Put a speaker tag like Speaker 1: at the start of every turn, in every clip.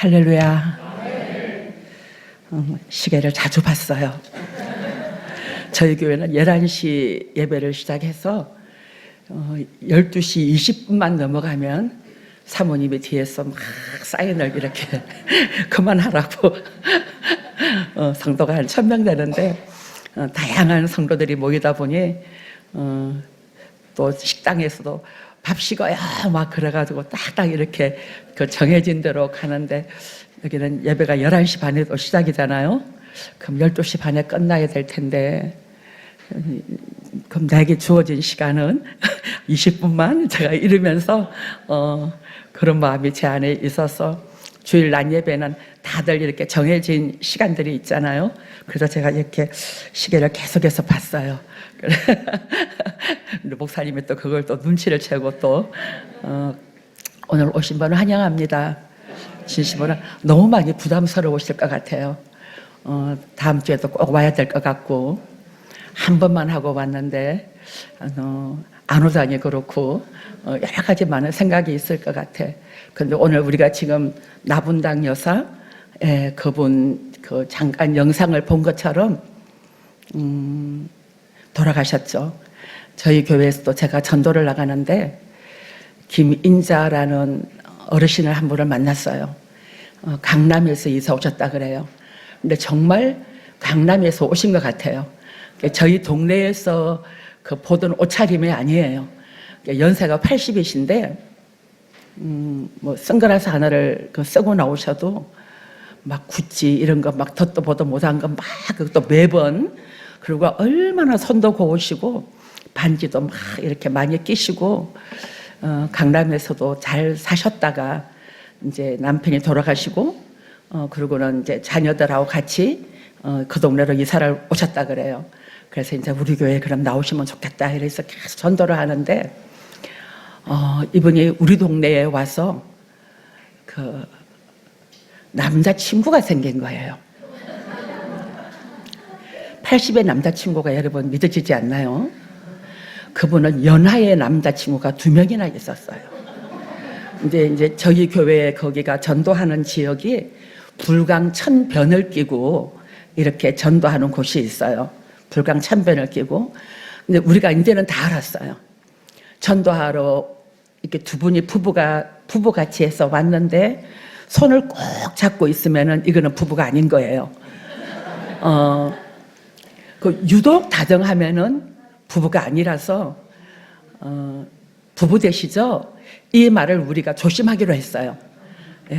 Speaker 1: 할렐루야. 시계를 자주 봤어요. 저희 교회는 11시 예배를 시작해서 12시 20분만 넘어가면 사모님이 뒤에서 막 사인을 이렇게 그만하라고 성도가 한 1000명 되는데 다양한 성도들이 모이다 보니 또 식당에서도 밥 식어요 막 그래가지고 딱딱 이렇게 그 정해진 대로 가는데 여기는 예배가 11시 반에도 시작이잖아요. 그럼 12시 반에 끝나야 될 텐데 그럼 나에게 주어진 시간은 20분만 제가 이러면서 그런 마음이 제 안에 있어서 주일 낮 예배는 다들 이렇게 정해진 시간들이 있잖아요. 그래서 제가 이렇게 시계를 계속해서 봤어요. 목사님이 또 그걸 또 눈치를 채고 또 오늘 오신 분을 환영합니다. 진심으로 너무 많이 부담스러우실 것 같아요. 다음 주에도 꼭 와야 될 것 같고 한 번만 하고 왔는데 안 오다니 그렇고 여러 가지 많은 생각이 있을 것 같아. 근데 오늘 우리가 지금 나분당 여사 그분 그 잠깐 영상을 본 것처럼 돌아가셨죠. 저희 교회에서도 제가 전도를 나가는데 김인자라는 어르신을 한 분을 만났어요. 강남에서 이사 오셨다 그래요. 근데 정말 강남에서 오신 것 같아요. 저희 동네에서 그 보던 옷차림이 아니에요. 연세가 80이신데 뭐 선글라스 하나를 쓰고 나오셔도 막 구찌 이런 거 막 덧도 보도 못한 거 막 또 매번 그리고 얼마나 손도 고우시고 반지도 막 이렇게 많이 끼시고 강남에서도 잘 사셨다가 이제 남편이 돌아가시고 그러고는 이제 자녀들하고 같이 그 동네로 이사를 오셨다 그래요. 그래서 이제 우리 교회에 그럼 나오시면 좋겠다 이래서 계속 전도를 하는데 이분이 우리 동네에 와서 그 남자친구가 생긴 거예요. 80의 남자친구가 여러분 믿어지지 않나요? 그분은 연하의 남자친구가 2명이나 있었어요. 이제 저희 교회 거기가 전도하는 지역이 불광 1000변을 끼고 이렇게 전도하는 곳이 있어요. 불광 1000변을 끼고. 근데 우리가 이제는 다 알았어요. 전도하러 이렇게 두 분이 부부같이 해서 왔는데 손을 꼭 잡고 있으면은 이거는 부부가 아닌 거예요. 그 유독 다정하면은 부부가 아니라서 부부 되시죠? 이 말을 우리가 조심하기로 했어요.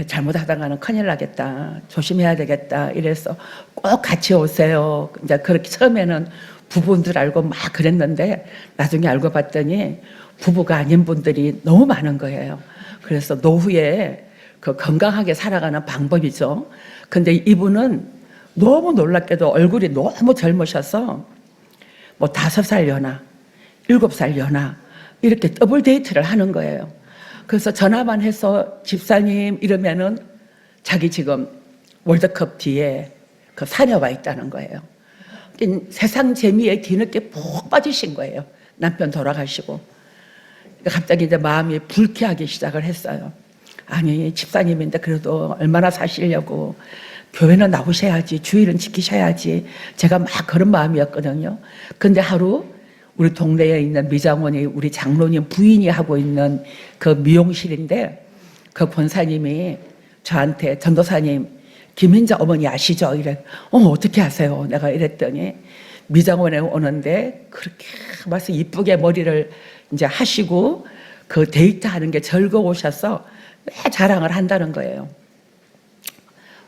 Speaker 1: 잘못하다가는 큰일 나겠다. 조심해야 되겠다. 이래서 꼭 같이 오세요. 이제 그렇게 처음에는 부부인 줄 알고 막 그랬는데 나중에 알고 봤더니 부부가 아닌 분들이 너무 많은 거예요. 그래서 노후에 그 건강하게 살아가는 방법이죠. 근데 이분은 너무 놀랍게도 얼굴이 너무 젊으셔서 뭐 5살 연하, 7살 연하 이렇게 더블 데이트를 하는 거예요. 그래서 전화만 해서 집사님 이러면은 자기 지금 월드컵 뒤에 그 산에 와 있다는 거예요. 세상 재미에 뒤늦게 푹 빠지신 거예요. 남편 돌아가시고. 갑자기 이제 마음이 불쾌하기 시작을 했어요. 아니 집사님인데 그래도 얼마나 사시려고 교회는 나오셔야지 주일은 지키셔야지 제가 막 그런 마음이었거든요. 근데 하루 우리 동네에 있는 미장원이 우리 장로님 부인이 하고 있는 그 미용실인데 그 권사님이 저한테 전도사님 김인자 어머니 아시죠? 이래. 어떻게 아세요? 내가 이랬더니 미장원에 오는데 그렇게 와서 이쁘게 머리를 이제 하시고 그 데이트하는 게 즐거우셔서 왜 자랑을 한다는 거예요.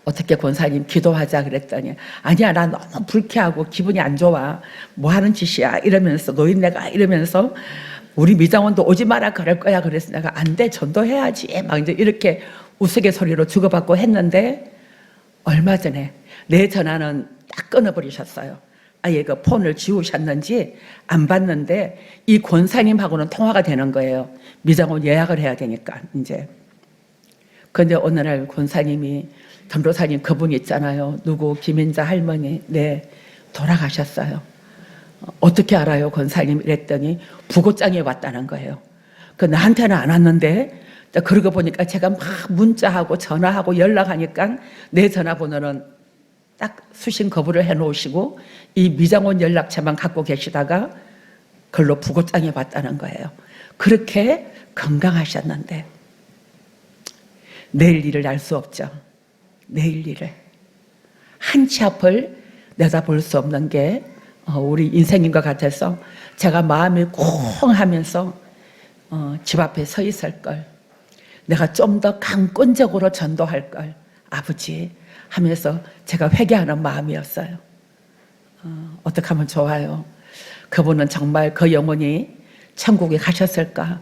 Speaker 1: 어떻게 권사님 기도하자 그랬더니 아니야 나 너무 불쾌하고 기분이 안 좋아 뭐 하는 짓이야 이러면서 노인네가 이러면서 우리 미장원도 오지 마라 그럴 거야. 그래서 내가 안 돼 전도해야지 막 이제 이렇게 우스갯소리로 주고받고 했는데 얼마 전에 내 전화는 딱 끊어버리셨어요. 아예 그 폰을 지우셨는지 안 받는데 이 권사님하고는 통화가 되는 거예요. 미장원 예약을 해야 되니까 이제. 근데 어느 날 권사님이 전도사님 그분 있잖아요. 누구 김인자 할머니. 네 돌아가셨어요. 어떻게 알아요 권사님? 이랬더니 부고장에 왔다는 거예요. 그 나한테는 안 왔는데, 그러고 보니까 제가 막 문자하고 전화하고 연락하니까 내 전화번호는 딱 수신 거부를 해놓으시고 이 미장원 연락처만 갖고 계시다가 글로 부고장해 봤다는 거예요. 그렇게 건강하셨는데 내일 일을 알 수 없죠. 내일 일을. 한 치 앞을 내다볼 수 없는 게 우리 인생인 것 같아서 제가 마음이 쿵 하면서 집 앞에 서 있을 걸, 내가 좀 더 강권적으로 전도할 걸, 아버지 하면서 제가 회개하는 마음이었어요. 어떻게 하면 좋아요? 그분은 정말 그 영혼이 천국에 가셨을까?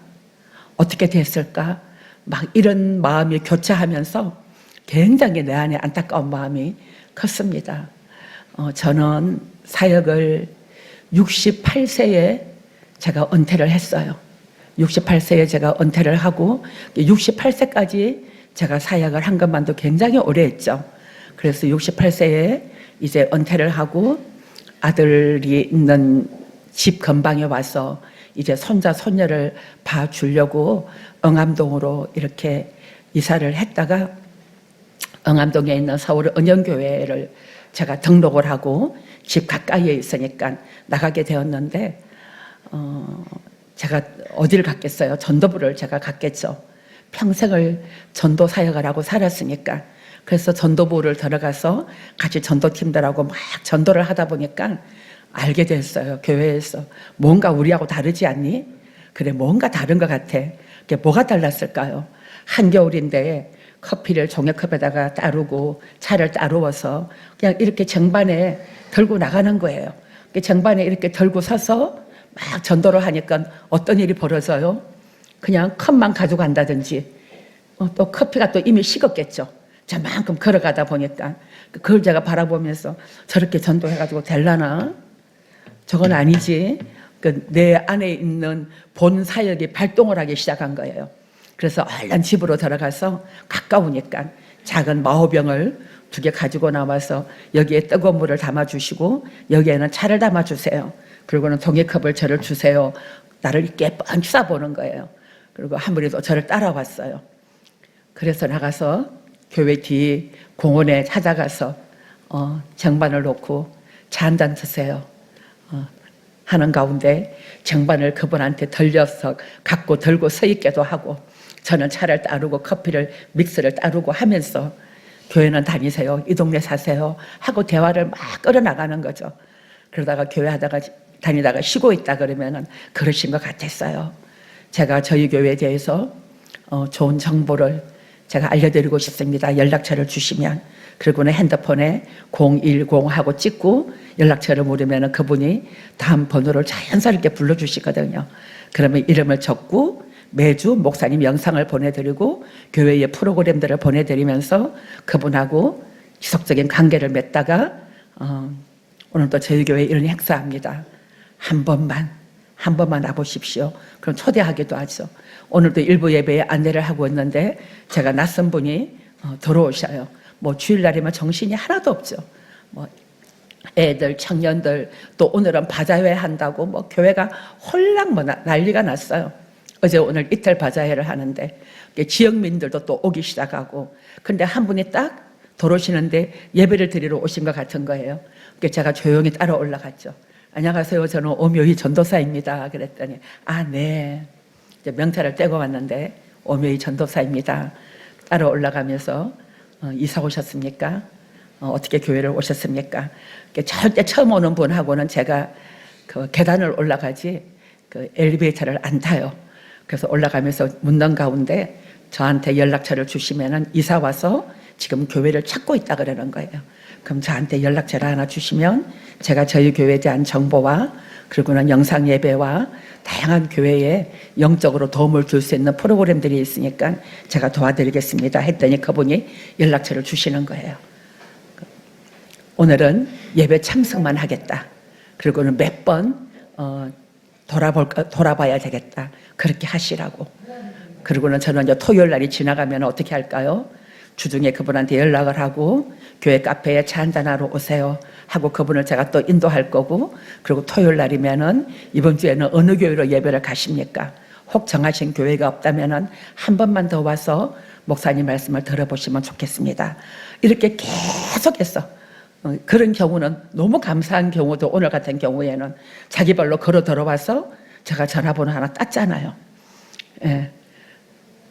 Speaker 1: 어떻게 됐을까? 막 이런 마음이 교차하면서 굉장히 내 안에 안타까운 마음이 컸습니다. 저는 사역을 68세에 제가 은퇴를 했어요. 68세에 제가 은퇴를 하고 68세까지 제가 사역을 한 것만도 굉장히 오래 했죠. 그래서 68세에 이제 은퇴를 하고 아들이 있는 집 근방에 와서 이제 손자 손녀를 봐주려고 응암동으로 이렇게 이사를 했다가 응암동에 있는 서울 은영교회를 제가 등록을 하고 집 가까이에 있으니까 나가게 되었는데 제가 어디를 갔겠어요? 전도부를 제가 갔겠죠. 평생을 전도 사역을 하고 살았으니까. 그래서 전도부를 들어가서 같이 전도팀들하고 막 전도를 하다 보니까 알게 됐어요. 교회에서 뭔가 우리하고 다르지 않니? 그래, 뭔가 다른 것 같아. 그게 뭐가 달랐을까요? 한겨울인데 커피를 종이컵에다가 따르고 차를 따르워서 그냥 이렇게 쟁반에 들고 나가는 거예요. 쟁반에 이렇게 들고 서서 막 전도를 하니까 어떤 일이 벌어져요? 그냥 컵만 가져간다든지 또 커피가 또 이미 식었겠죠. 저만큼 걸어가다 보니까 그걸 제가 바라보면서 저렇게 전도해가지고 될라나? 저건 아니지. 내 안에 있는 본 사역이 발동을 하기 시작한 거예요. 그래서 얼른 집으로 들어가서 가까우니까 작은 마호병을 2개 가지고 나와서 여기에 뜨거운 물을 담아주시고 여기에는 차를 담아주세요. 그리고는 종이컵을 저를 주세요. 나를 이렇게 뻔히 쏴보는 거예요. 그리고 한 분이 또 저를 따라왔어요. 그래서 나가서 교회 뒤 공원에 찾아가서 쟁반을 놓고 차 한 잔 드세요 하는 가운데 쟁반을 그분한테 들려서 갖고 들고 서 있기도 하고 저는 차를 따르고 커피를 믹스를 따르고 하면서 교회는 다니세요? 이 동네 사세요? 하고 대화를 막 끌어나가는 거죠. 그러다가 교회 하다가 다니다가 쉬고 있다 그러면은 그러신 것 같았어요. 제가 저희 교회에 대해서 좋은 정보를 제가 알려드리고 싶습니다. 연락처를 주시면. 그리고는 핸드폰에 010 하고 찍고 연락처를 물으면 그분이 다음 번호를 자연스럽게 불러주시거든요. 그러면 이름을 적고 매주 목사님 영상을 보내드리고 교회의 프로그램들을 보내드리면서 그분하고 지속적인 관계를 맺다가 오늘도 저희 교회에 이런 행사합니다. 한 번만 와보십시오. 그럼 초대하기도 하죠. 오늘도 일부 예배에 안내를 하고 있는데 제가 낯선 분이 들어오셔요. 뭐 주일날이면 정신이 하나도 없죠. 뭐 애들, 청년들, 또 오늘은 바자회 한다고 뭐 교회가 홀랑 뭐 난리가 났어요. 어제 오늘 이틀 바자회를 하는데 지역민들도 또 오기 시작하고, 근데 한 분이 딱 들어오시는데 예배를 드리러 오신 것 같은 거예요. 그래서 제가 조용히 따라 올라갔죠. 안녕하세요. 저는 오묘희 전도사입니다. 그랬더니 아, 네. 이제 명찰을 떼고 왔는데 오묘희 전도사입니다. 따라 올라가면서 이사 오셨습니까? 어떻게 교회를 오셨습니까? 절대 처음 오는 분하고는 제가 그 계단을 올라가지 그 엘리베이터를 안 타요. 그래서 올라가면서 묻는 가운데 저한테 연락처를 주시면은 이사 와서 지금 교회를 찾고 있다 그러는 거예요. 그럼 저한테 연락처를 하나 주시면 제가 저희 교회에 대한 정보와 그리고는 영상 예배와 다양한 교회에 영적으로 도움을 줄 수 있는 프로그램들이 있으니까 제가 도와드리겠습니다 했더니 그분이 연락처를 주시는 거예요. 오늘은 예배 참석만 하겠다. 그리고는 몇 번 돌아봐야 되겠다. 그렇게 하시라고. 그리고는 저는 이제 토요일 날이 지나가면 어떻게 할까요? 주중에 그분한테 연락을 하고 교회 카페에 차 한잔하러 오세요 하고 그분을 제가 또 인도할 거고, 그리고 토요일 날이면은 이번 주에는 어느 교회로 예배를 가십니까? 혹 정하신 교회가 없다면 한 번만 더 와서 목사님 말씀을 들어보시면 좋겠습니다. 이렇게 계속해서 그런 경우는 너무 감사한 경우도 오늘 같은 경우에는 자기 발로 걸어 들어와서 제가 전화번호 하나 땄잖아요. 예.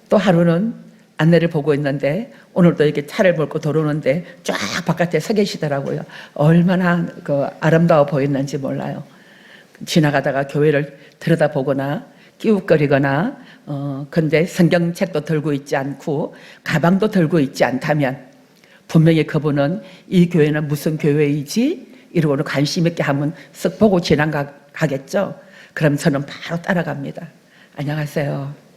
Speaker 1: 또 하루는 안내를 보고 있는데 오늘도 이렇게 차를 몰고 들어오는데 쫙 바깥에 서 계시더라고요. 얼마나 아름다워 보였는지 몰라요. 지나가다가 교회를 들여다보거나 끼웃거리거나 근데 성경책도 들고 있지 않고 가방도 들고 있지 않다면 분명히 그분은 이 교회는 무슨 교회이지? 이러고는 관심 있게 한번 쓱 보고 지나가겠죠. 그럼 저는 바로 따라갑니다. 안녕하세요.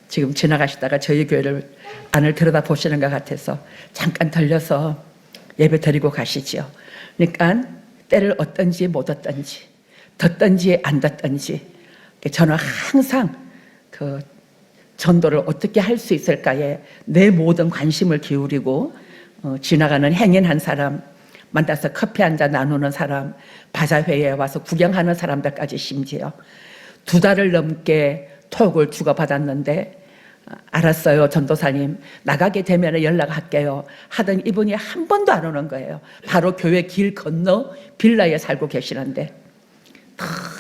Speaker 1: 지금 지나가시다가 저희 교회를 안을 들여다보시는 것 같아서 잠깐 들려서 예배 드리고 가시죠. 그러니까 때를 얻든지 못 얻든지 듣든지 안 듣든지 저는 항상 그 전도를 어떻게 할 수 있을까에 내 모든 관심을 기울이고 지나가는 행인한 사람 만나서 커피 한잔 나누는 사람 바자회에 와서 구경하는 사람들까지 심지어 2달을 넘게 톡을 주고받았는데 알았어요 전도사님 나가게 되면 연락할게요 하던 이분이 한 번도 안 오는 거예요. 바로 교회 길 건너 빌라에 살고 계시는데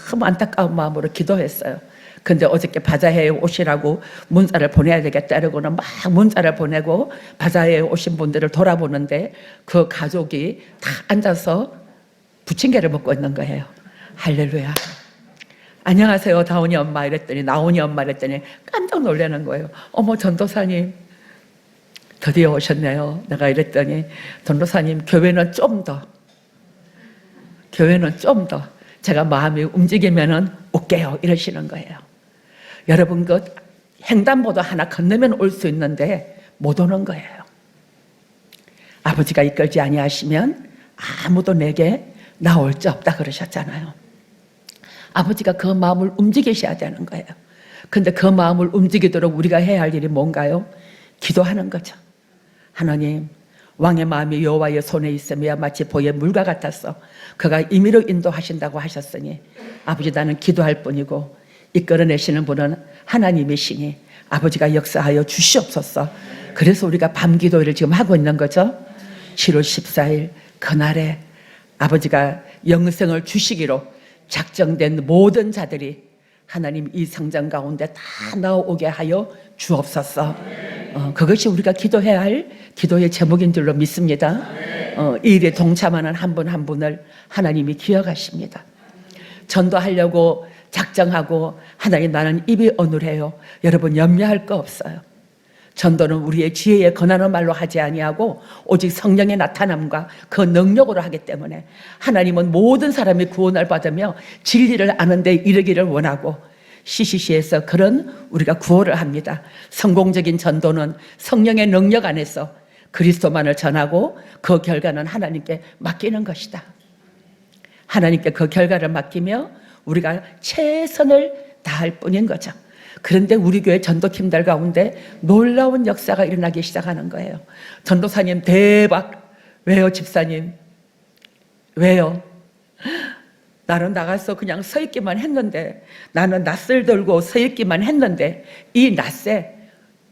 Speaker 1: 너무 안타까운 마음으로 기도했어요. 근데 어저께 바자회에 오시라고 문자를 보내야 되겠다 이러고는 막 문자를 보내고 바자회에 오신 분들을 돌아보는데 그 가족이 다 앉아서 부침개를 먹고 있는 거예요. 할렐루야. 안녕하세요 다운이 엄마 이랬더니 나온이 엄마 이랬더니 깜짝 놀라는 거예요. 어머 전도사님 드디어 오셨네요. 내가 이랬더니 전도사님 교회는 좀 더 제가 마음이 움직이면은 올게요 이러시는 거예요. 여러분 그 횡단보도 하나 건너면 올 수 있는데 못 오는 거예요. 아버지가 이끌지 아니하시면 아무도 내게 나올 수 없다 그러셨잖아요. 아버지가 그 마음을 움직이셔야 되는 거예요. 근데 그 마음을 움직이도록 우리가 해야 할 일이 뭔가요? 기도하는 거죠. 하나님 왕의 마음이 여호와의 손에 있으며 마치 보의 물과 같았어. 그가 임의로 인도하신다고 하셨으니 아버지 나는 기도할 뿐이고 이끌어내시는 분은 하나님이시니 아버지가 역사하여 주시옵소서. 그래서 우리가 밤기도를 지금 하고 있는 거죠. 7월 14일 그날에 아버지가 영생을 주시기로 작정된 모든 자들이 하나님 이 성전 가운데 다 나오게 하여 주옵소서. 그것이 우리가 기도해야 할 기도의 제목인 줄로 믿습니다. 이 일에 동참하는 한 분 한 분을 하나님이 기억하십니다. 전도하려고 작정하고 하나님 나는 입이 어눌해요. 여러분 염려할 거 없어요. 전도는 우리의 지혜에 권하는 말로 하지 아니하고 오직 성령의 나타남과 그 능력으로 하기 때문에 하나님은 모든 사람이 구원을 받으며 진리를 아는 데 이르기를 원하고 CCC에서 그런 우리가 구호를 합니다. 성공적인 전도는 성령의 능력 안에서 그리스도만을 전하고 그 결과는 하나님께 맡기는 것이다. 하나님께 그 결과를 맡기며 우리가 최선을 다할 뿐인 거죠. 그런데 우리 교회 전도팀들 가운데 놀라운 역사가 일어나기 시작하는 거예요. 전도사님 대박. 왜요 집사님? 왜요? 나는 나가서 그냥 서 있기만 했는데 나는 낫을 들고 서 있기만 했는데 이 낫에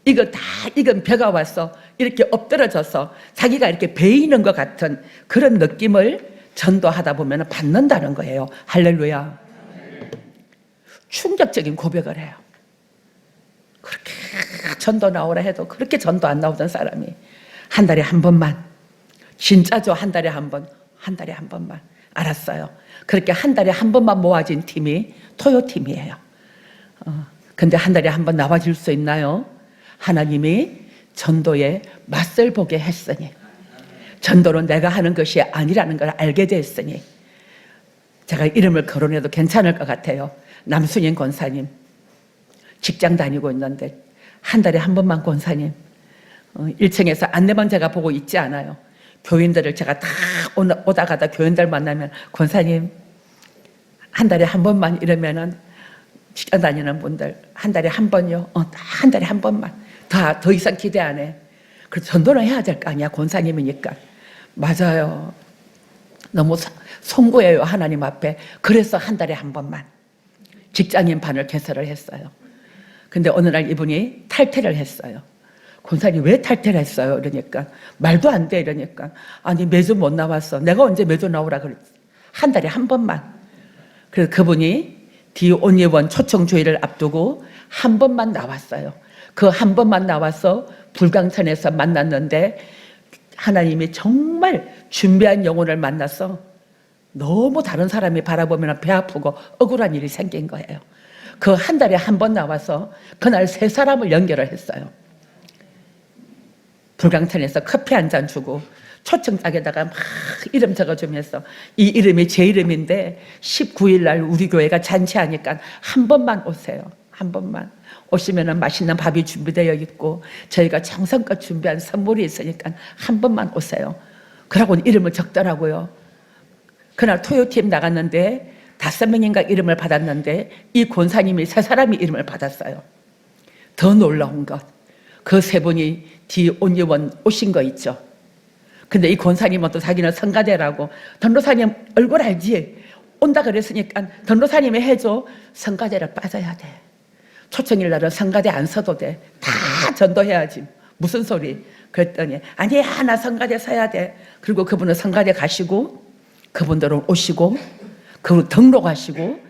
Speaker 1: 이건 벼가 와서 이렇게 엎드러져서 자기가 이렇게 베이는 것 같은 그런 느낌을 전도하다 보면 받는다는 거예요. 할렐루야. 충격적인 고백을 해요. 그렇게 전도 나오라 해도 그렇게 전도 안 나오던 사람이 한 달에 한 번만 진짜죠. 한 달에 한 번만 알았어요. 그렇게 한 달에 한 번만 모아진 팀이 토요팀이에요. 근데 한 달에 한 번 나와줄 수 있나요? 하나님이 전도에 맛을 보게 했으니 전도는 내가 하는 것이 아니라는 걸 알게 됐으니 제가 이름을 거론해도 괜찮을 것 같아요. 남순인 권사님 직장 다니고 있는데 한 달에 한 번만 권사님 1층에서 안내만 제가 보고 있지 않아요. 교인들을 제가 다 오다 가다 교인들 만나면 권사님 한 달에 한 번만 이러면은 직장 다니는 분들 한 달에 한 번요. 한 달에 한 번만 더 이상 기대 안 해. 그래서 전도는 해야 될 거 아니야 권사님이니까. 맞아요. 너무 송구해요 하나님 앞에. 그래서 한 달에 한 번만 직장인 반을 개설을 했어요. 근데 어느 날 이분이 탈퇴를 했어요. 권사님 왜 탈퇴를 했어요? 그러니까 말도 안 돼. 이러니까 아니 매주 못 나왔어. 내가 언제 매주 나오라 그랬지. 한 달에 한 번만. 그래서 그분이 디온예원 초청주의를 앞두고 한 번만 나왔어요. 그 한 번만 나와서 불광천에서 만났는데 하나님이 정말 준비한 영혼을 만나서 너무 다른 사람이 바라보면 배 아프고 억울한 일이 생긴 거예요. 그 한 달에 한 번 나와서 그날 3사람을 연결을 했어요. 불광천에서 커피 한 잔 주고 초청장에다가 막 이름 적어주면서 이 이름이 제 이름인데 19일 날 우리 교회가 잔치하니까 한 번만 오세요. 한 번만 오시면 맛있는 밥이 준비되어 있고 저희가 정성껏 준비한 선물이 있으니까 한 번만 오세요. 그러고 이름을 적더라고요. 그날 토요팀 나갔는데 5명인가 이름을 받았는데 이 권사님이 3사람이 이름을 받았어요. 더 놀라운 것, 그 3분이 디온예원 오신 거 있죠. 근데 이 권사님은 또 자기는 성가대라고, 전도사님 얼굴 알지? 온다 그랬으니까 전도사님이 해줘. 성가대를 빠져야 돼. 초청일 날은 성가대 안 서도 돼. 다 전도해야지. 무슨 소리? 그랬더니 아니야, 나 성가대 서야 돼. 그리고 그분은 성가대 가시고 그분들은 오시고 그리고 등록하시고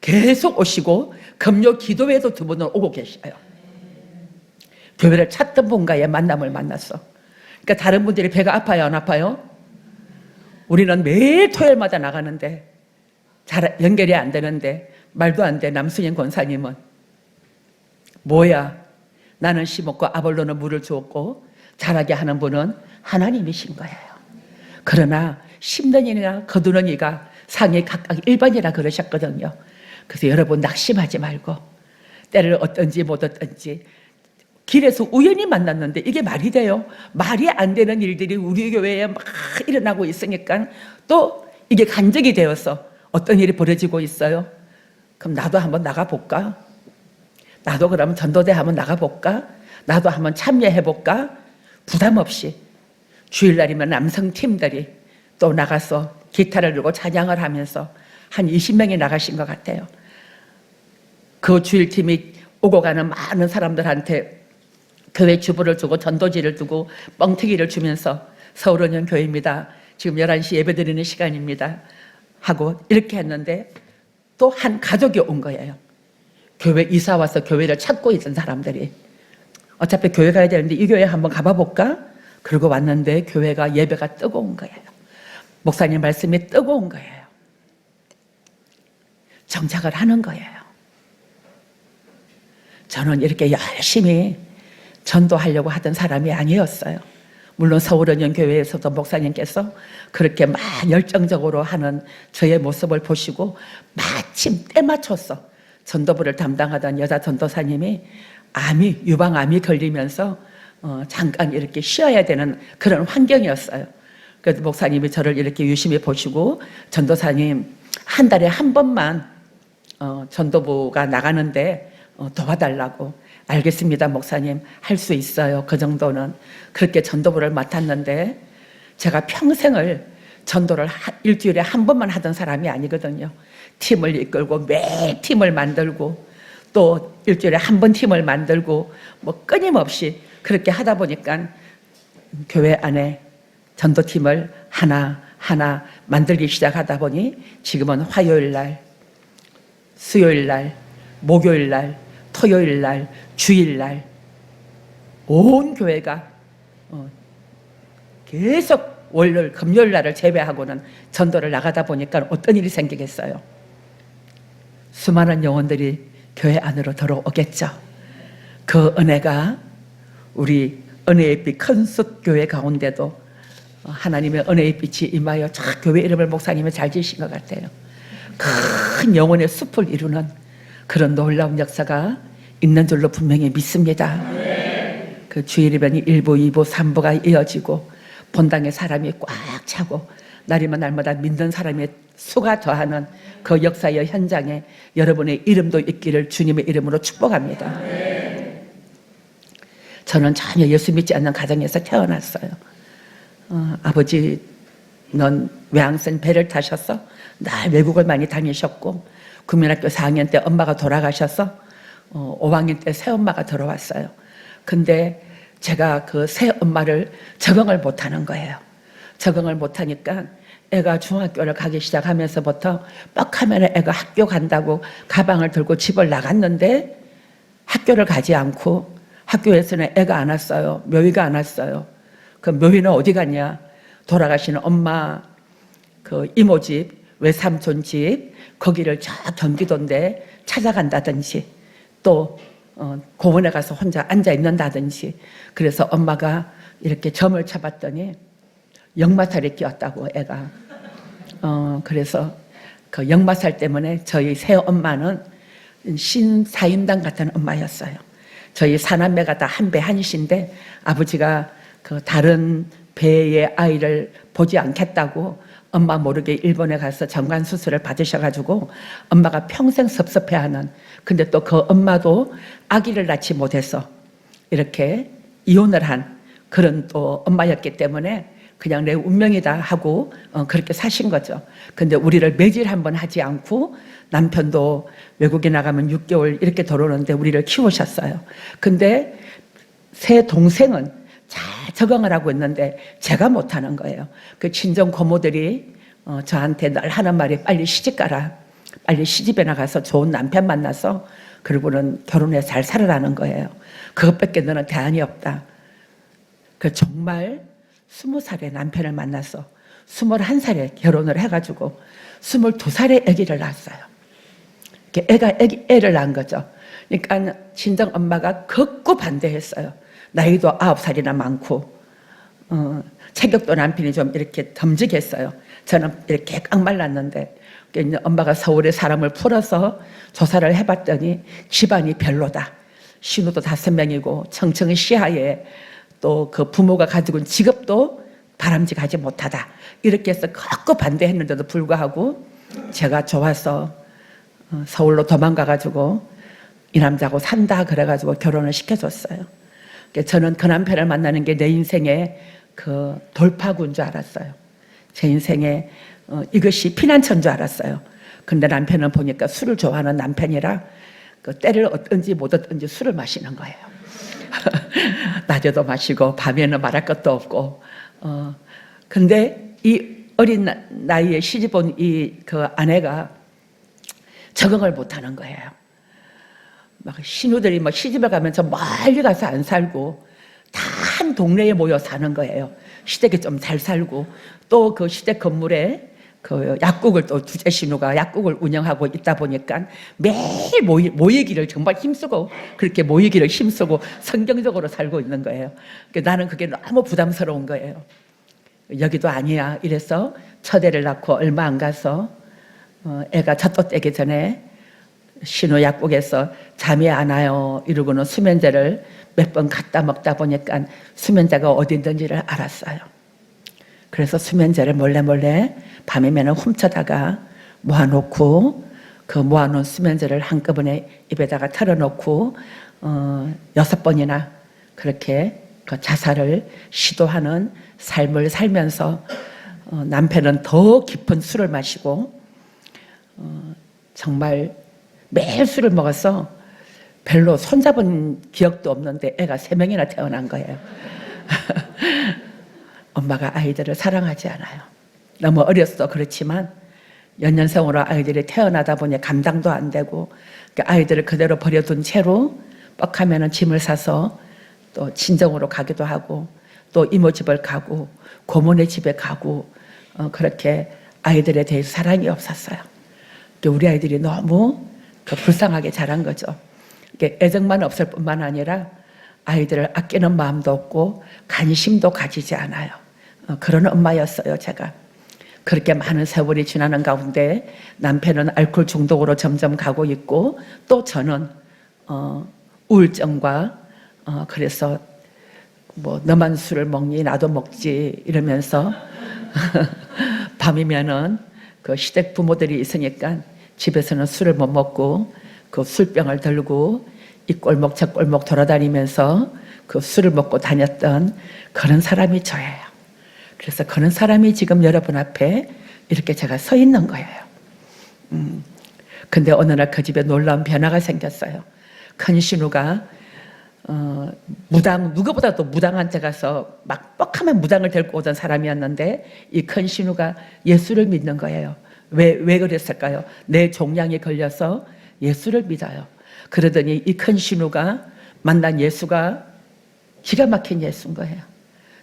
Speaker 1: 계속 오시고 금요 기도회도 2분은 오고 계셔요. 교회를 찾던 분과의 만남을 만났어. 그러니까 다른 분들이 배가 아파요, 안 아파요? 우리는 매일 토요일마다 나가는데 잘 연결이 안 되는데 말도 안 돼. 남순인 권사님은 뭐야? 나는 심었고 아볼로는 물을 주었고 자라게 하는 분은 하나님이신 거예요. 그러나 심는 이나 거두는 이가 상이 각각 1번이라 그러셨거든요. 그래서 여러분 낙심하지 말고 때를 얻든지 못 얻든지 길에서 우연히 만났는데 이게 말이 돼요? 말이 안 되는 일들이 우리 교회에 막 일어나고 있으니까 또 이게 간증이 되어서 어떤 일이 벌어지고 있어요. 그럼 나도 한번 나가볼까? 나도 그러면 전도대 한번 나가볼까? 나도 한번 참여해볼까? 부담 없이 주일날이면 남성팀들이 또 나가서 기타를 들고 찬양을 하면서 한 20명이 나가신 것 같아요. 그 주일팀이 오고 가는 많은 사람들한테 교회 주보를 주고 전도지를 두고 뻥튀기를 주면서 서울은행 교회입니다. 지금 11시 예배드리는 시간입니다. 하고 이렇게 했는데 또 한 가족이 온 거예요. 교회 이사 와서 교회를 찾고 있던 사람들이 어차피 교회 가야 되는데 이 교회 한번 가봐 볼까? 그러고 왔는데 교회가 예배가 뜨거운 거예요. 목사님 말씀이 뜨거운 거예요. 정착을 하는 거예요. 저는 이렇게 열심히 전도하려고 하던 사람이 아니었어요. 물론 서울은행 교회에서도 목사님께서 그렇게 막 열정적으로 하는 저의 모습을 보시고 마침 때 맞춰서 전도부를 담당하던 여자 전도사님이 유방암이 걸리면서 잠깐 이렇게 쉬어야 되는 그런 환경이었어요. 그래서 목사님이 저를 이렇게 유심히 보시고 전도사님 한 달에 한 번만 전도부가 나가는데 도와달라고. 알겠습니다, 목사님. 할 수 있어요. 그 정도는. 그렇게 전도부를 맡았는데 제가 평생을 전도를 일주일에 한 번만 하던 사람이 아니거든요. 팀을 이끌고 매일 팀을 만들고 또 일주일에 한 번 팀을 만들고 뭐 끊임없이 그렇게 하다 보니까 교회 안에 전도팀을 하나 만들기 시작하다 보니 지금은 화요일날, 수요일날, 목요일날, 토요일날, 주일날 온 교회가 계속 월요일, 금요일날을 제외하고는 전도를 나가다 보니까 어떤 일이 생기겠어요? 수많은 영혼들이 교회 안으로 들어오겠죠. 그 은혜가 우리 은혜의 빛 큰숲교회 가운데도 하나님의 은혜의 빛이 임하여 참 교회 이름을 목사님이 잘 지으신 것 같아요. 큰 영혼의 숲을 이루는 그런 놀라운 역사가 있는 줄로 분명히 믿습니다. 그 주일이면 1부, 2부, 3부가 이어지고 본당에 사람이 꽉 차고 날이면 날마다 믿는 사람의 수가 더하는 그 역사의 현장에 여러분의 이름도 있기를 주님의 이름으로 축복합니다. 저는 전혀 예수 믿지 않는 가정에서 태어났어요. 아버지는 외항선 배를 타셔서 날 외국을 많이 다니셨고 국민학교 4학년 때 엄마가 돌아가셔서 5학년 때 새엄마가 들어왔어요. 근데 제가 그 새엄마를 적응을 못하는 거예요. 적응을 못하니까 애가 중학교를 가기 시작하면서부터 뻑하면 애가 학교 간다고 가방을 들고 집을 나갔는데 학교를 가지 않고 학교에서는 애가 안 왔어요. 묘희가 안 왔어요. 그 묘희는 어디 갔냐? 돌아가시는 엄마 그 이모 집, 외삼촌 집, 거기를 저 경기도인데 찾아간다든지 또 공원에 가서 혼자 앉아 있는다든지. 그래서 엄마가 이렇게 점을 쳐봤더니 역마살이 끼었다고 애가. 그래서 그 역마살 때문에 저희 새엄마는 신사임당 같은 엄마였어요. 저희 사남매가 다 한 배 한이신데 아버지가 그 다른 배의 아이를 보지 않겠다고 엄마 모르게 일본에 가서 정관 수술을 받으셔가지고 엄마가 평생 섭섭해하는, 근데 또 그 엄마도 아기를 낳지 못해서 이렇게 이혼을 한 그런 또 엄마였기 때문에 그냥 내 운명이다 하고 그렇게 사신 거죠. 근데 우리를 매질 한번 하지 않고 남편도 외국에 나가면 6개월 이렇게 들어오는데 우리를 키우셨어요. 근데 새 동생은 잘 적응을 하고 있는데 제가 못하는 거예요. 그 친정 고모들이 저한테 늘 하는 말이 빨리 시집 가라. 빨리 시집에 나가서 좋은 남편 만나서 그리고는 결혼해 잘 살아라는 거예요. 그것밖에 너는 대안이 없다. 그 정말 20살에 남편을 만나서 21살에 결혼을 해가지고 22살에 아기를 낳았어요. 애가 애를 낳은 거죠. 그러니까 친정 엄마가 극구 반대했어요. 나이도 9살이나 많고 체격도 남편이 좀 이렇게 덤직했어요. 저는 이렇게 꽉 말랐는데 엄마가 서울에 사람을 풀어서 조사를 해봤더니 집안이 별로다. 신우도 5명이고 청청의 시하에 또 그 부모가 가지고 있는 직업도 바람직하지 못하다. 이렇게 해서 극구 반대했는데도 불구하고 제가 좋아서 서울로 도망가가지고 이 남자하고 산다 그래가지고 결혼을 시켜줬어요. 저는 그 남편을 만나는 게 내 인생의 그 돌파구인 줄 알았어요. 제 인생에 이것이 피난처인 줄 알았어요. 근데 남편은 보니까 술을 좋아하는 남편이라 그 때를 얻든지 못 얻든지 술을 마시는 거예요. 낮에도 마시고 밤에는 말할 것도 없고. 근데 이 어린 나이에 시집 온 이 그 아내가 적응을 못하는 거예요. 막 신우들이 막 시집을 가면 저 멀리 가서 안 살고 다 한 동네에 모여 사는 거예요. 시댁에 좀 잘 살고 또 그 시댁 건물에 그 약국을 또 두째 신우가 약국을 운영하고 있다 보니까 매일 모이기를 정말 힘쓰고 그렇게 모이기를 힘쓰고 성경적으로 살고 있는 거예요. 나는 그게 너무 부담스러운 거예요. 여기도 아니야. 이래서 첫애를 낳고 얼마 안 가서 애가 젖도 떼기 전에 신우 약국에서 잠이 안 와요 이러고는 수면제를 몇 번 갖다 먹다 보니까 수면제가 어디 있는지를 알았어요. 그래서 수면제를 몰래 밤이면 훔쳐다가 모아놓고 그 모아놓은 수면제를 한꺼번에 입에다가 털어놓고 6번이나 그렇게 그 자살을 시도하는 삶을 살면서 남편은 더 깊은 술을 마시고 정말 매일 술을 먹어서 별로 손잡은 기억도 없는데 애가 3명이나 태어난 거예요. 엄마가 아이들을 사랑하지 않아요. 너무 어렸어 그렇지만 연년생으로 아이들이 태어나다 보니 감당도 안 되고 아이들을 그대로 버려둔 채로 뻑하면 짐을 싸서 또 친정으로 가기도 하고 또 이모 집을 가고 고모네 집에 가고 그렇게 아이들에 대해 사랑이 없었어요. 우리 아이들이 너무 불쌍하게 자란 거죠. 애정만 없을 뿐만 아니라 아이들을 아끼는 마음도 없고 관심도 가지지 않아요. 그런 엄마였어요, 제가. 그렇게 많은 세월이 지나는 가운데 남편은 알코올 중독으로 점점 가고 있고 또 저는 우울증과 그래서 뭐 너만 술을 먹니 나도 먹지 이러면서 밤이면은 그 시댁 부모들이 있으니까 집에서는 술을 못 먹고 그 술병을 들고 이 골목 저 골목 돌아다니면서 그 술을 먹고 다녔던 그런 사람이 저예요. 그래서 그런 사람이 지금 여러분 앞에 이렇게 제가 서 있는 거예요. 근데 어느 날 그 집에 놀라운 변화가 생겼어요. 큰 신우가 무당, 누구보다도 무당한테 가서 막 뻑하면 무당을 데리고 오던 사람이었는데 이 큰 신우가 예수를 믿는 거예요. 왜 그랬을까요? 내 종양이 걸려서 예수를 믿어요. 그러더니 이 큰 신우가 만난 예수가 기가 막힌 예수인 거예요.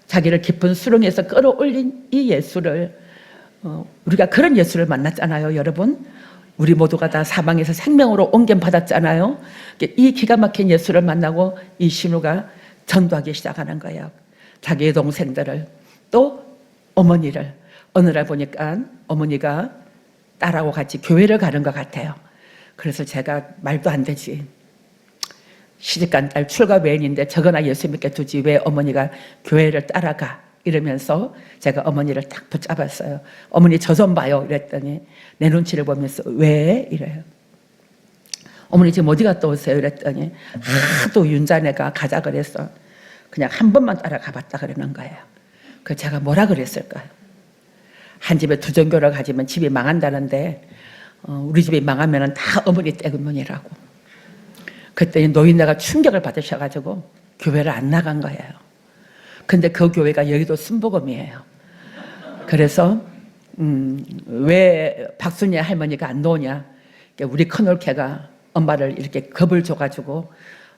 Speaker 1: 자기를 깊은 수렁에서 끌어올린 이 예수를, 우리가 그런 예수를 만났잖아요, 여러분. 우리 모두가 다 사망에서 생명으로 옮김 받았잖아요. 이 기가 막힌 예수를 만나고 이 신우가 전도하기 시작하는 거예요. 자기의 동생들을, 또 어머니를. 어느 날 보니까 어머니가 딸하고 같이 교회를 가는 것 같아요. 그래서 제가 말도 안 되지. 시집간 딸 출가 외인인데 저거나 예수 믿게 두지 왜 어머니가 교회를 따라가? 이러면서 제가 어머니를 딱 붙잡았어요. 어머니 저 좀 봐요. 이랬더니 내 눈치를 보면서 왜? 이래요. 어머니 지금 어디 갔다 오세요? 이랬더니 하도 윤자네가 가자 그랬어. 그냥 한 번만 따라가 봤다 그러는 거예요. 그 제가 뭐라 그랬을까요? 한 집에 두 종교를 가지면 집이 망한다는데 우리 집이 망하면 다 어머니 때문이라고. 그랬더니 노인네가 충격을 받으셔가지고 교회를 안 나간 거예요. 근데 그 교회가 여의도 순복음이에요. 그래서 왜 박순희 할머니가 안 나오냐? 우리 큰올케가 엄마를 이렇게 겁을 줘가지고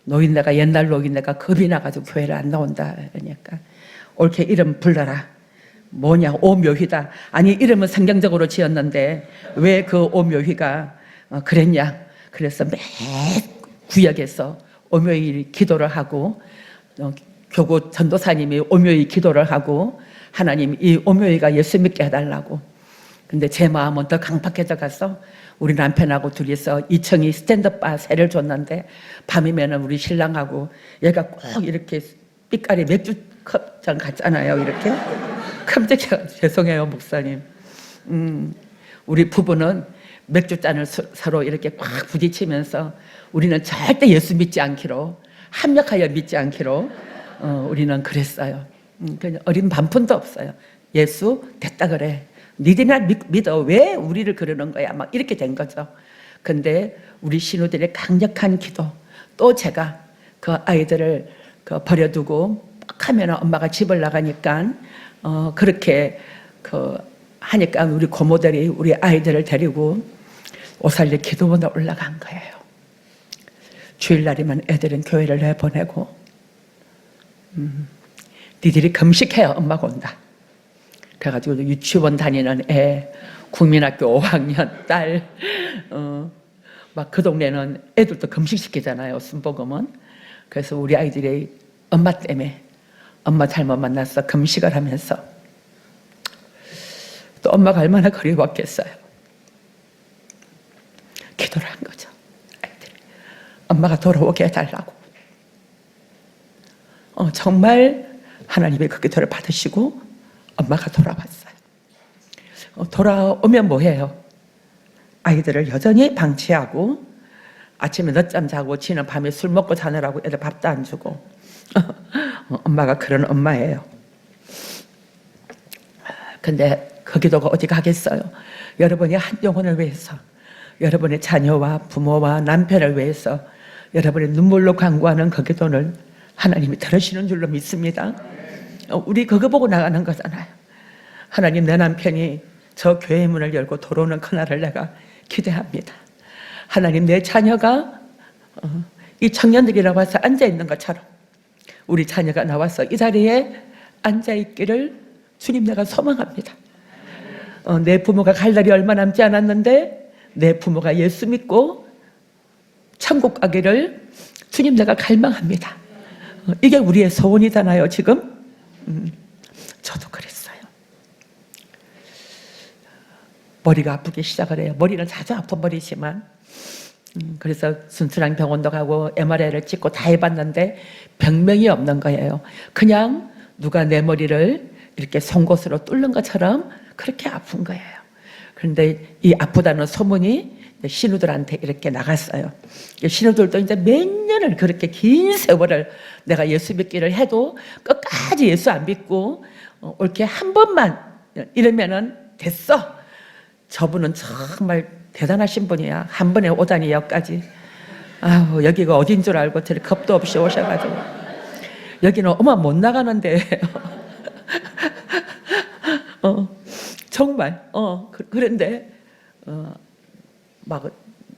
Speaker 1: 노인네가 옛날 노인네가 겁이 나가지고 교회를 안 나온다. 그러니까 올케 이름 불러라. 뭐냐? 오묘희다. 아니 이름은 성경적으로 지었는데 왜 그 오묘희가 그랬냐? 그래서 매 구역에서 오묘희 기도를 하고 교구 전도사님이 오묘히 기도를 하고 하나님 이 오묘히가 예수 믿게 해달라고. 근데 제 마음은 더 강팍해져 가서 우리 남편하고 둘이서 2층이 스탠드바 세를 줬는데 밤이면 우리 신랑하고 얘가 꼭 이렇게 삐까리 맥주컵장 같잖아요. 이렇게 깜짝이야. 죄송해요 목사님. 우리 부부는 맥주잔을 서로 이렇게 꽉 부딪히면서 우리는 절대 예수 믿지 않기로, 합력하여 믿지 않기로 우리는 그랬어요. 어린 반푼도 없어요. 예수 됐다 그래. 니들이나 믿어. 왜 우리를 그러는 거야? 막 이렇게 된 거죠. 근데 우리 신우들의 강력한 기도, 또 제가 그 아이들을 버려두고 하면 엄마가 집을 나가니까 그렇게 하니까 우리 고모들이 우리 아이들을 데리고 오살리 기도원에 올라간 거예요. 주일날이면 애들은 교회를 내보내고 니들이 금식해요. 엄마가 온다. 그래가지고 유치원 다니는 애, 국민학교 5학년 딸, 막 그 동네는 애들도 금식시키잖아요. 순복음은. 그래서 우리 아이들이 엄마 때문에 엄마 잘못 만나서 금식을 하면서 또 엄마가 얼마나 그리웠겠어요. 기도를 한 거죠. 아이들이. 엄마가 돌아오게 해달라고. 정말 하나님의 그 기도를 받으시고 엄마가 돌아왔어요. 돌아오면 뭐해요? 아이들을 여전히 방치하고 아침에 늦잠 자고 지는 밤에 술 먹고 자느라고 애들 밥도 안 주고 엄마가 그런 엄마예요. 근데 그 기도가 어디 가겠어요? 여러분이 한 영혼을 위해서, 여러분의 자녀와 부모와 남편을 위해서 여러분의 눈물로 간구하는 그 기도를 하나님이 들으시는 줄로 믿습니다. 우리 그거 보고 나가는 거잖아요. 하나님, 내 남편이 저 교회 문을 열고 돌아오는 그날을 내가 기대합니다. 하나님, 내 자녀가 이 청년들이 나와서 앉아있는 것처럼 우리 자녀가 나와서 이 자리에 앉아있기를 주님 내가 소망합니다. 내 부모가 갈 날이 얼마 남지 않았는데 내 부모가 예수 믿고 천국 가기를 주님 내가 갈망합니다. 이게 우리의 소원이잖아요 지금. 저도 그랬어요. 머리가 아프기 시작을 해요. 머리는 자주 아픈 머리지만 그래서 순천향 병원도 가고 MRI를 찍고 다 해봤는데 병명이 없는 거예요. 그냥 누가 내 머리를 이렇게 송곳으로 뚫는 것처럼 그렇게 아픈 거예요. 그런데 이 아프다는 소문이 신우들한테 이렇게 나갔어요. 신우들도 이제 몇 년을 그렇게 긴 세월을 내가 예수 믿기를 해도 끝까지 예수 안 믿고 옳게 한 번만 이러면은 됐어. 저분은 정말 대단하신 분이야. 한 번에 오다니 여기까지. 아우, 여기가 어딘 줄 알고 저리 겁도 없이 오셔가지고. 여기는 엄마 못 나가는데. 정말. 그런데, 막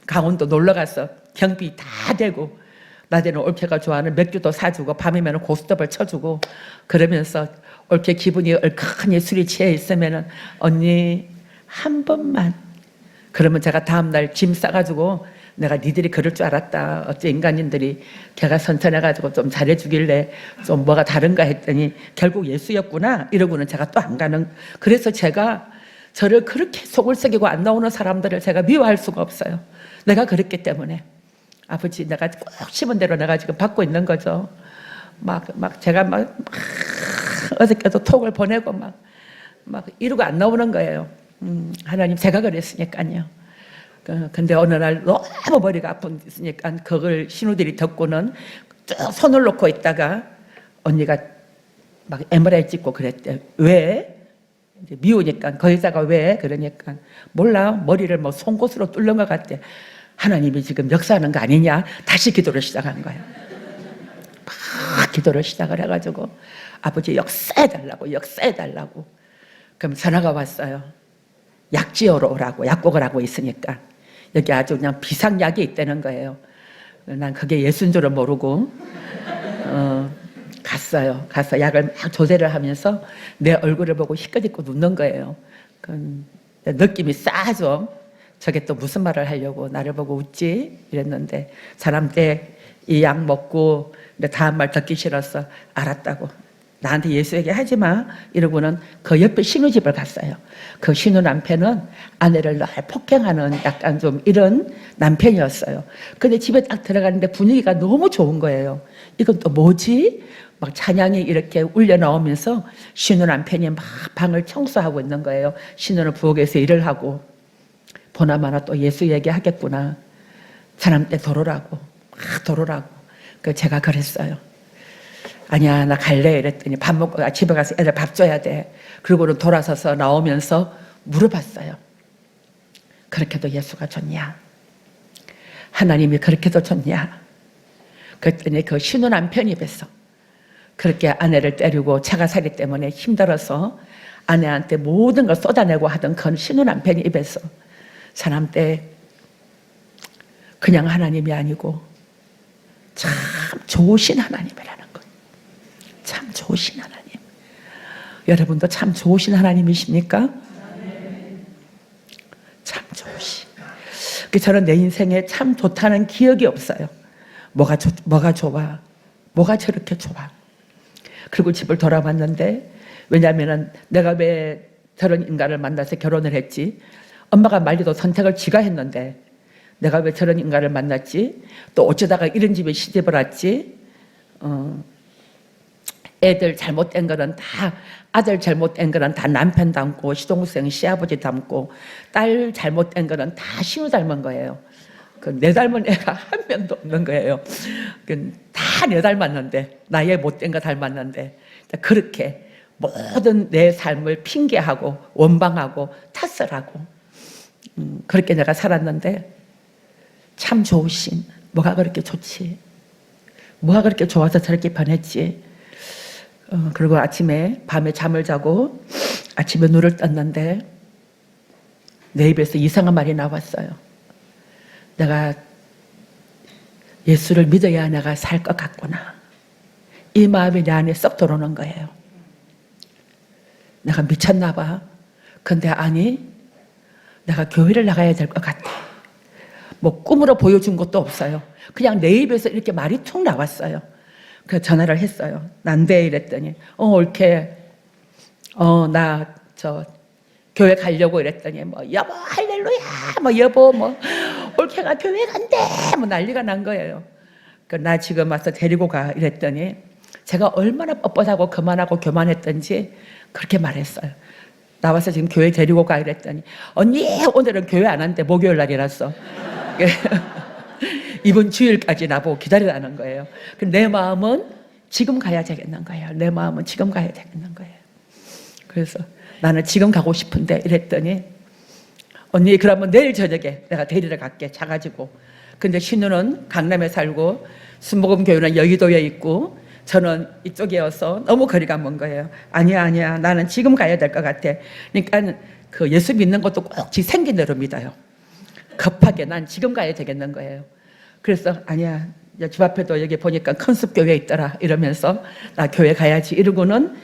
Speaker 1: 강원도 놀러 가서 경비 다 대고, 낮에는 올케가 좋아하는 맥주도 사주고, 밤이면 고스톱을 쳐주고, 그러면서 올케 기분이 얼큰히 술이 취해 있으면은, 언니, 한 번만. 그러면 제가 다음날 짐 싸가지고, 내가 니들이 그럴 줄 알았다. 어째 인간인들이 걔가 선천해가지고 좀 잘해주길래 좀 뭐가 다른가 했더니 결국 예수였구나. 이러고는 제가 또 안 가는. 그래서 제가 저를 그렇게 속을 썩이고 안 나오는 사람들을 제가 미워할 수가 없어요. 내가 그랬기 때문에. 아버지, 내가 꼭 심은 대로 내가 지금 받고 있는 거죠. 제가 어저께도 톡을 보내고 막 이러고 안 나오는 거예요. 하나님, 제가 그랬으니까요. 근데 어느 날 너무 머리가 아프니까 그걸 신우들이 듣고는 쭉 손을 놓고 있다가 언니가 막 MRI 찍고 그랬대. 왜? 이제 미우니까 그 여자가 왜? 그러니까 몰라. 머리를 뭐 송곳으로 뚫는 것 같대. 하나님이 지금 역사하는 거 아니냐? 다시 기도를 시작한 거예요. 막 기도를 시작을 해가지고 아버지 역사해달라고 역사해달라고. 그럼 전화가 왔어요. 약지어로 오라고. 약국을 하고 있으니까. 여기 아주 그냥 비상약이 있다는 거예요. 난 그게 예수인 줄은 모르고 갔어요. 가서 약을 막 조제를 하면서 내 얼굴을 보고 희끗희끗 웃는 거예요. 느낌이 싸죠. 저게 또 무슨 말을 하려고 나를 보고 웃지? 이랬는데 사람 때 이 약 먹고 다음 말 듣기 싫어서 알았다고. 나한테 예수 얘기하지 마. 이러고는 그 옆에 신우집을 갔어요. 그 신우 남편은 아내를 늘 폭행하는 약간 좀 이런 남편이었어요. 근데 집에 딱 들어가는데 분위기가 너무 좋은 거예요. 이건 또 뭐지? 막 찬양이 이렇게 울려 나오면서 신우 남편이 막 방을 청소하고 있는 거예요. 신우는 부엌에서 일을 하고. 보나마나 또 예수 얘기하겠구나. 사람 때 도로라고. 막 도로라고. 제가 그랬어요. 아니야, 나 갈래. 이랬더니 밥 먹고 집에 가서 애들 밥 줘야 돼. 그리고는 돌아서서 나오면서 물어봤어요. 그렇게도 예수가 좋냐? 하나님이 그렇게도 좋냐? 그랬더니 그 신우 남편 입에서 그렇게 아내를 때리고 차가살이 때문에 힘들어서 아내한테 모든 걸 쏟아내고 하던 그 신우 남편 입에서 사람 때 그냥 하나님이 아니고 참 좋으신 하나님이라는 것. 참 좋으신 하나님. 여러분도 참 좋으신 하나님이십니까? 참 좋으신. 저는 내 인생에 참 좋다는 기억이 없어요. 뭐가 좋아? 뭐가 저렇게 좋아? 그리고 집을 돌아봤는데, 왜냐하면 내가 왜 저런 인간을 만나서 결혼을 했지? 엄마가 말리도 선택을 지가 했는데 내가 왜 저런 인간을 만났지? 또 어쩌다가 이런 집에 시집을 왔지? 애들 잘못된 거는 다, 아들 잘못된 거는 다 남편 닮고, 시동생, 시아버지 닮고, 딸 잘못된 거는 다 신우 닮은 거예요. 내 닮은 애가 한 명도 없는 거예요. 다 내 닮았는데, 나의 못된 거 닮았는데, 그렇게 모든 내 삶을 핑계하고, 원방하고, 탓을 하고, 그렇게 내가 살았는데, 참 좋으신, 뭐가 그렇게 좋지? 뭐가 그렇게 좋아서 저렇게 변했지? 그리고 밤에 잠을 자고 아침에 눈을 떴는데 내 입에서 이상한 말이 나왔어요. 내가 예수를 믿어야 내가 살 것 같구나. 이 마음이 내 안에 썩 들어오는 거예요. 내가 미쳤나 봐. 근데 아니, 내가 교회를 나가야 될 것 같아. 뭐 꿈으로 보여준 것도 없어요. 그냥 내 입에서 이렇게 말이 툭 나왔어요. 그래서 전화를 했어요. 난데 이랬더니 옳게 나 교회 가려고 이랬더니 뭐 여보 할렐루야 뭐 여보 뭐 옳게가 교회 간대 뭐 난리가 난 거예요. 나 지금 와서 데리고 가 이랬더니 제가 얼마나 뻣뻣하고 그만하고 교만했던지 그렇게 말했어요. 나와서 지금 교회 데리고 가 이랬더니 언니 오늘은 교회 안 한대. 목요일 날이라서 이번 주일까지 나보고 기다리라는 거예요. 내 마음은 지금 가야 되겠는 거예요. 내 마음은 지금 가야 되겠는 거예요. 그래서 나는 지금 가고 싶은데 이랬더니 언니 그러면 내일 저녁에 내가 데리러 갈게. 차 가지고. 근데 신우는 강남에 살고 순복음교회는 여의도에 있고 저는 이쪽이어서 너무 거리가 먼 거예요. 아니야, 나는 지금 가야 될 것 같아. 그러니까 그 예수 믿는 것도 꼭 지 생긴 대로 믿어요. 급하게 난 지금 가야 되겠는 거예요. 그래서 아니야, 집 앞에도 여기 보니까 큰 숲교회 있더라 이러면서 나 교회 가야지 이러고는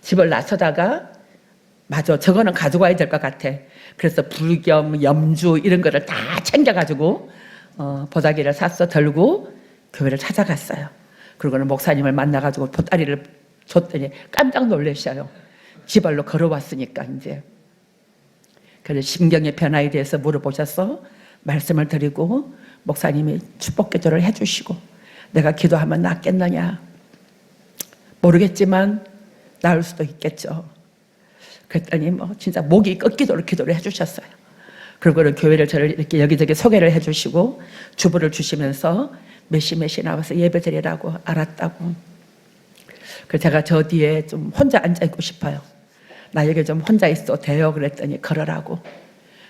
Speaker 1: 집을 나서다가 맞아, 저거는 가져가야 될 것 같아. 그래서 불겸, 염주 이런 거를 다 챙겨가지고 보자기를 사서 들고 교회를 찾아갔어요. 그리고는 목사님을 만나가지고 보따리를 줬더니 깜짝 놀라셔요. 지발로 걸어왔으니까 이제. 그래서 심경의 변화에 대해서 물어보셔서 말씀을 드리고 목사님이 축복 기도를 해주시고 내가 기도하면 낫겠느냐 모르겠지만 나을 수도 있겠죠. 그랬더니 뭐 진짜 목이 꺾이도록 기도를 해주셨어요. 그리고는 교회를 저를 이렇게 여기저기 소개를 해주시고 주부를 주시면서 몇시 나와서 예배드리라고 알았다고. 그래서 제가 저 뒤에 좀 혼자 앉아있고 싶어요. 나 여기 좀 혼자 있어 돼요 그랬더니 그러라고.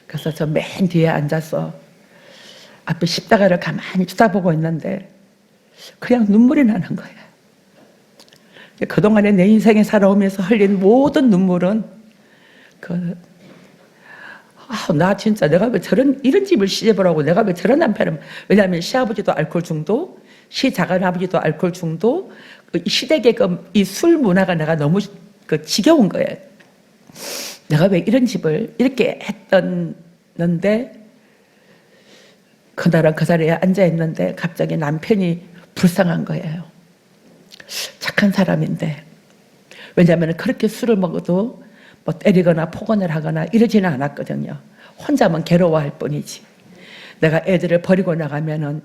Speaker 1: 그래서 저 맨 뒤에 앉아서 앞에 십자가를 가만히 쳐다보고 있는데 그냥 눈물이 나는 거예요. 그동안에 내 인생에 살아오면서 흘린 모든 눈물은 나 진짜 내가 왜 이런 집을 시집을 내가 왜 저런 남편을, 왜냐하면 시아버지도 알코올 중독, 시작은아버지도 알코올 중독, 시댁의 이 술 문화가 내가 너무 지겨운 거예요. 내가 왜 이런 집을 이렇게 했었는데 그날은 그 자리에 앉아있는데 갑자기 남편이 불쌍한 거예요. 착한 사람인데. 왜냐하면 그렇게 술을 먹어도 뭐 때리거나 폭언을 하거나 이러지는 않았거든요. 혼자만 괴로워할 뿐이지. 내가 애들을 버리고 나가면은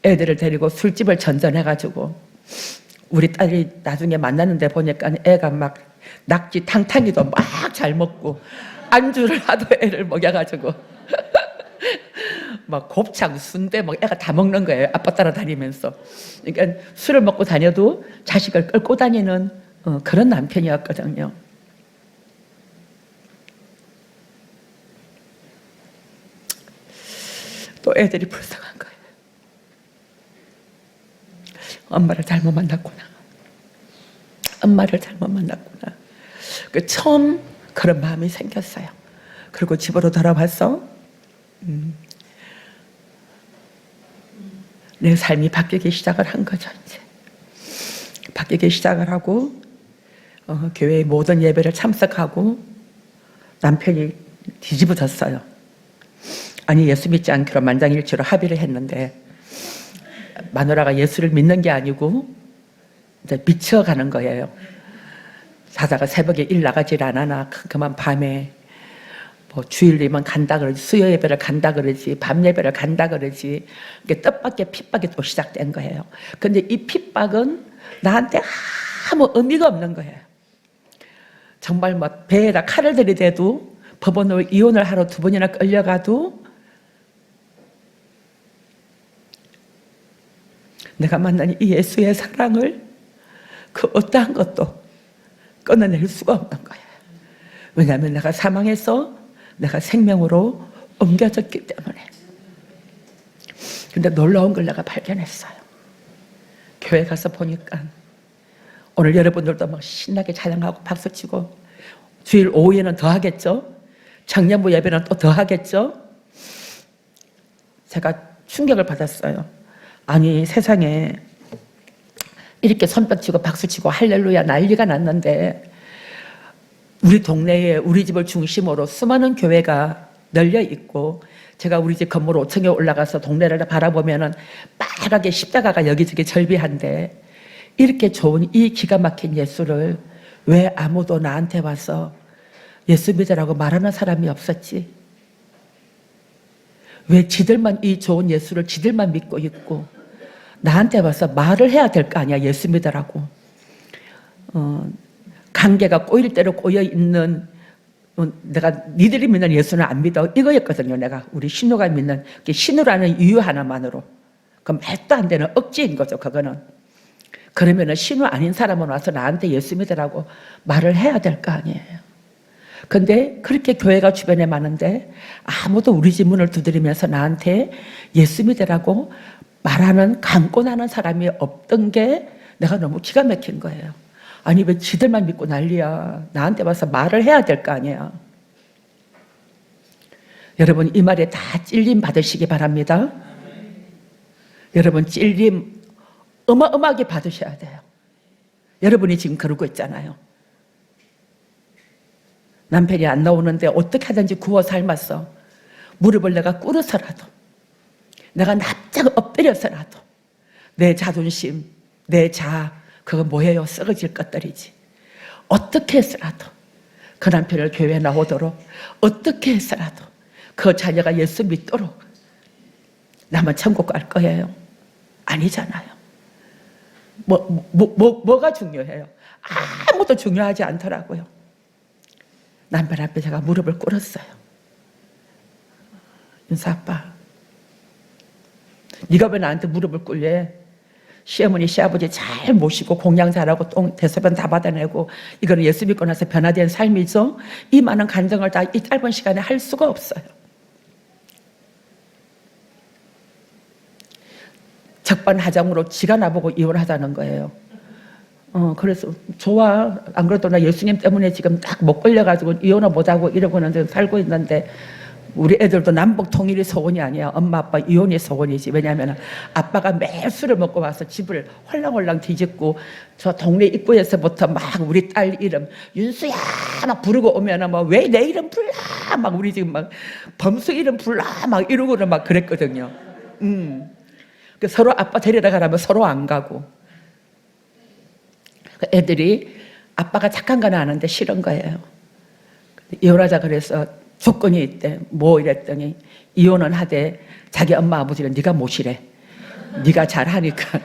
Speaker 1: 애들을 데리고 술집을 전전해가지고 우리 딸이 나중에 만났는데 보니까 애가 막 낙지 탕탕이도 막 잘 먹고 안주를 하도 애를 먹여가지고 막 곱창, 순대 막 애가 다 먹는 거예요. 아빠 따라다니면서. 그러니까 술을 먹고 다녀도 자식을 끌고 다니는 그런 남편이었거든요. 또 애들이 불쌍한 거예요. 엄마를 잘못 만났구나. 엄마를 잘못 만났구나. 처음 그런 마음이 생겼어요. 그리고 집으로 돌아와서 내 삶이 바뀌기 시작을 한 거죠. 이제 바뀌기 시작을 하고 교회의 모든 예배를 참석하고 남편이 뒤집어졌어요. 아니 예수 믿지 않기로 만장일치로 합의를 했는데 마누라가 예수를 믿는 게 아니고 이제 미쳐가는 거예요. 자다가 새벽에 일 나가질 않아나 그만 밤에 뭐 주일이면 간다 그러지, 수요 예배를 간다 그러지, 밤 예배를 간다 그러지. 이게 뜻밖의 핍박이 또 시작된 거예요. 근데 이 핍박은 나한테 아무 의미가 없는 거예요. 정말 뭐 배에다 칼을 들이대도 법원으로 이혼을 하러 2번이나 끌려가도 내가 만난 이 예수의 사랑을 그 어떠한 것도 끊어낼 수가 없는 거예요. 왜냐하면 내가 사망해서 내가 생명으로 옮겨졌기 때문에. 근데 놀라운 걸 내가 발견했어요. 교회 가서 보니까 오늘 여러분들도 막 신나게 찬양하고 박수치고 주일 오후에는 더 하겠죠. 청년부 예배는 또 더 하겠죠. 제가 충격을 받았어요. 아니 세상에 이렇게 손뼉치고 박수치고 할렐루야 난리가 났는데 우리 동네에 우리 집을 중심으로 수많은 교회가 널려 있고 제가 우리 집 건물 5층에 올라가서 동네를 바라보면은 빨갛게 십자가가 여기저기 절비한데 이렇게 좋은 이 기가 막힌 예수를 왜 아무도 나한테 와서 예수 믿으라고 말하는 사람이 없었지? 왜 지들만 이 좋은 예수를 지들만 믿고 있고 나한테 와서 말을 해야 될 거 아니야, 예수 믿으라고. 관계가 꼬일 대로 꼬여 있는 내가 니들이 믿는 예수는 안 믿어 이거였거든요. 내가 우리 신우가 믿는 신우라는 이유 하나만으로 그 말도 안 되는 억지인 거죠. 그거는. 그러면은 신우 아닌 사람은 와서 나한테 예수 믿으라고 말을 해야 될 거 아니에요. 근데 그렇게 교회가 주변에 많은데 아무도 우리 집 문을 두드리면서 나한테 예수 믿으라고 말하는 강권하는 사람이 없던 게 내가 너무 기가 막힌 거예요. 아니 왜 지들만 믿고 난리야. 나한테 와서 말을 해야 될 거 아니야. 여러분 이 말에 다 찔림 받으시기 바랍니다. 여러분 찔림 어마어마하게 받으셔야 돼요. 여러분이 지금 그러고 있잖아요. 남편이 안 나오는데 어떻게 하든지 구워 삶았어. 무릎을 내가 꿇어서라도, 내가 납작 엎드려서라도 내 자존심, 내 자아 그거 뭐예요? 썩어질 것들이지. 어떻게 해서라도 그 남편을 교회에 나오도록, 어떻게 해서라도 그 자녀가 예수 믿도록 나만 천국 갈 거예요? 아니잖아요. 뭐가 중요해요? 아무것도 중요하지 않더라고요. 남편 앞에 제가 무릎을 꿇었어요. 윤사 아빠, 네가 왜 나한테 무릎을 꿇려? 시어머니 시아버지 잘 모시고 공양 잘하고 똥 대소변 다 받아내고 이거는 예수 믿고 나서 변화된 삶이죠. 이 많은 간증을 다 이 짧은 시간에 할 수가 없어요. 적반하장으로 지가 나보고 이혼하자는 거예요. 그래서 좋아. 안 그래도 나 예수님 때문에 지금 딱 못 걸려가지고 이혼을 못하고 이러고는 살고 있는데 우리 애들도 남북 통일이 소원이 아니야. 엄마 아빠 이혼이 소원이지. 왜냐하면 아빠가 매일 술을 먹고 와서 집을 홀랑홀랑 뒤집고 저 동네 입구에서부터 막 우리 딸 이름 윤수야 막 부르고 오면 막 왜 내 이름 불러 막 우리 지금 막 범수 이름 불러 막 이러고는 막 그랬거든요. 서로 아빠 데리러 가라면 서로 안 가고 애들이 아빠가 착한 건 아는데 싫은 거예요. 이혼하자 그래서 조건이 있대. 뭐 이랬더니 이혼은 하되 자기 엄마 아버지를 네가 모시래. 네가 잘하니까.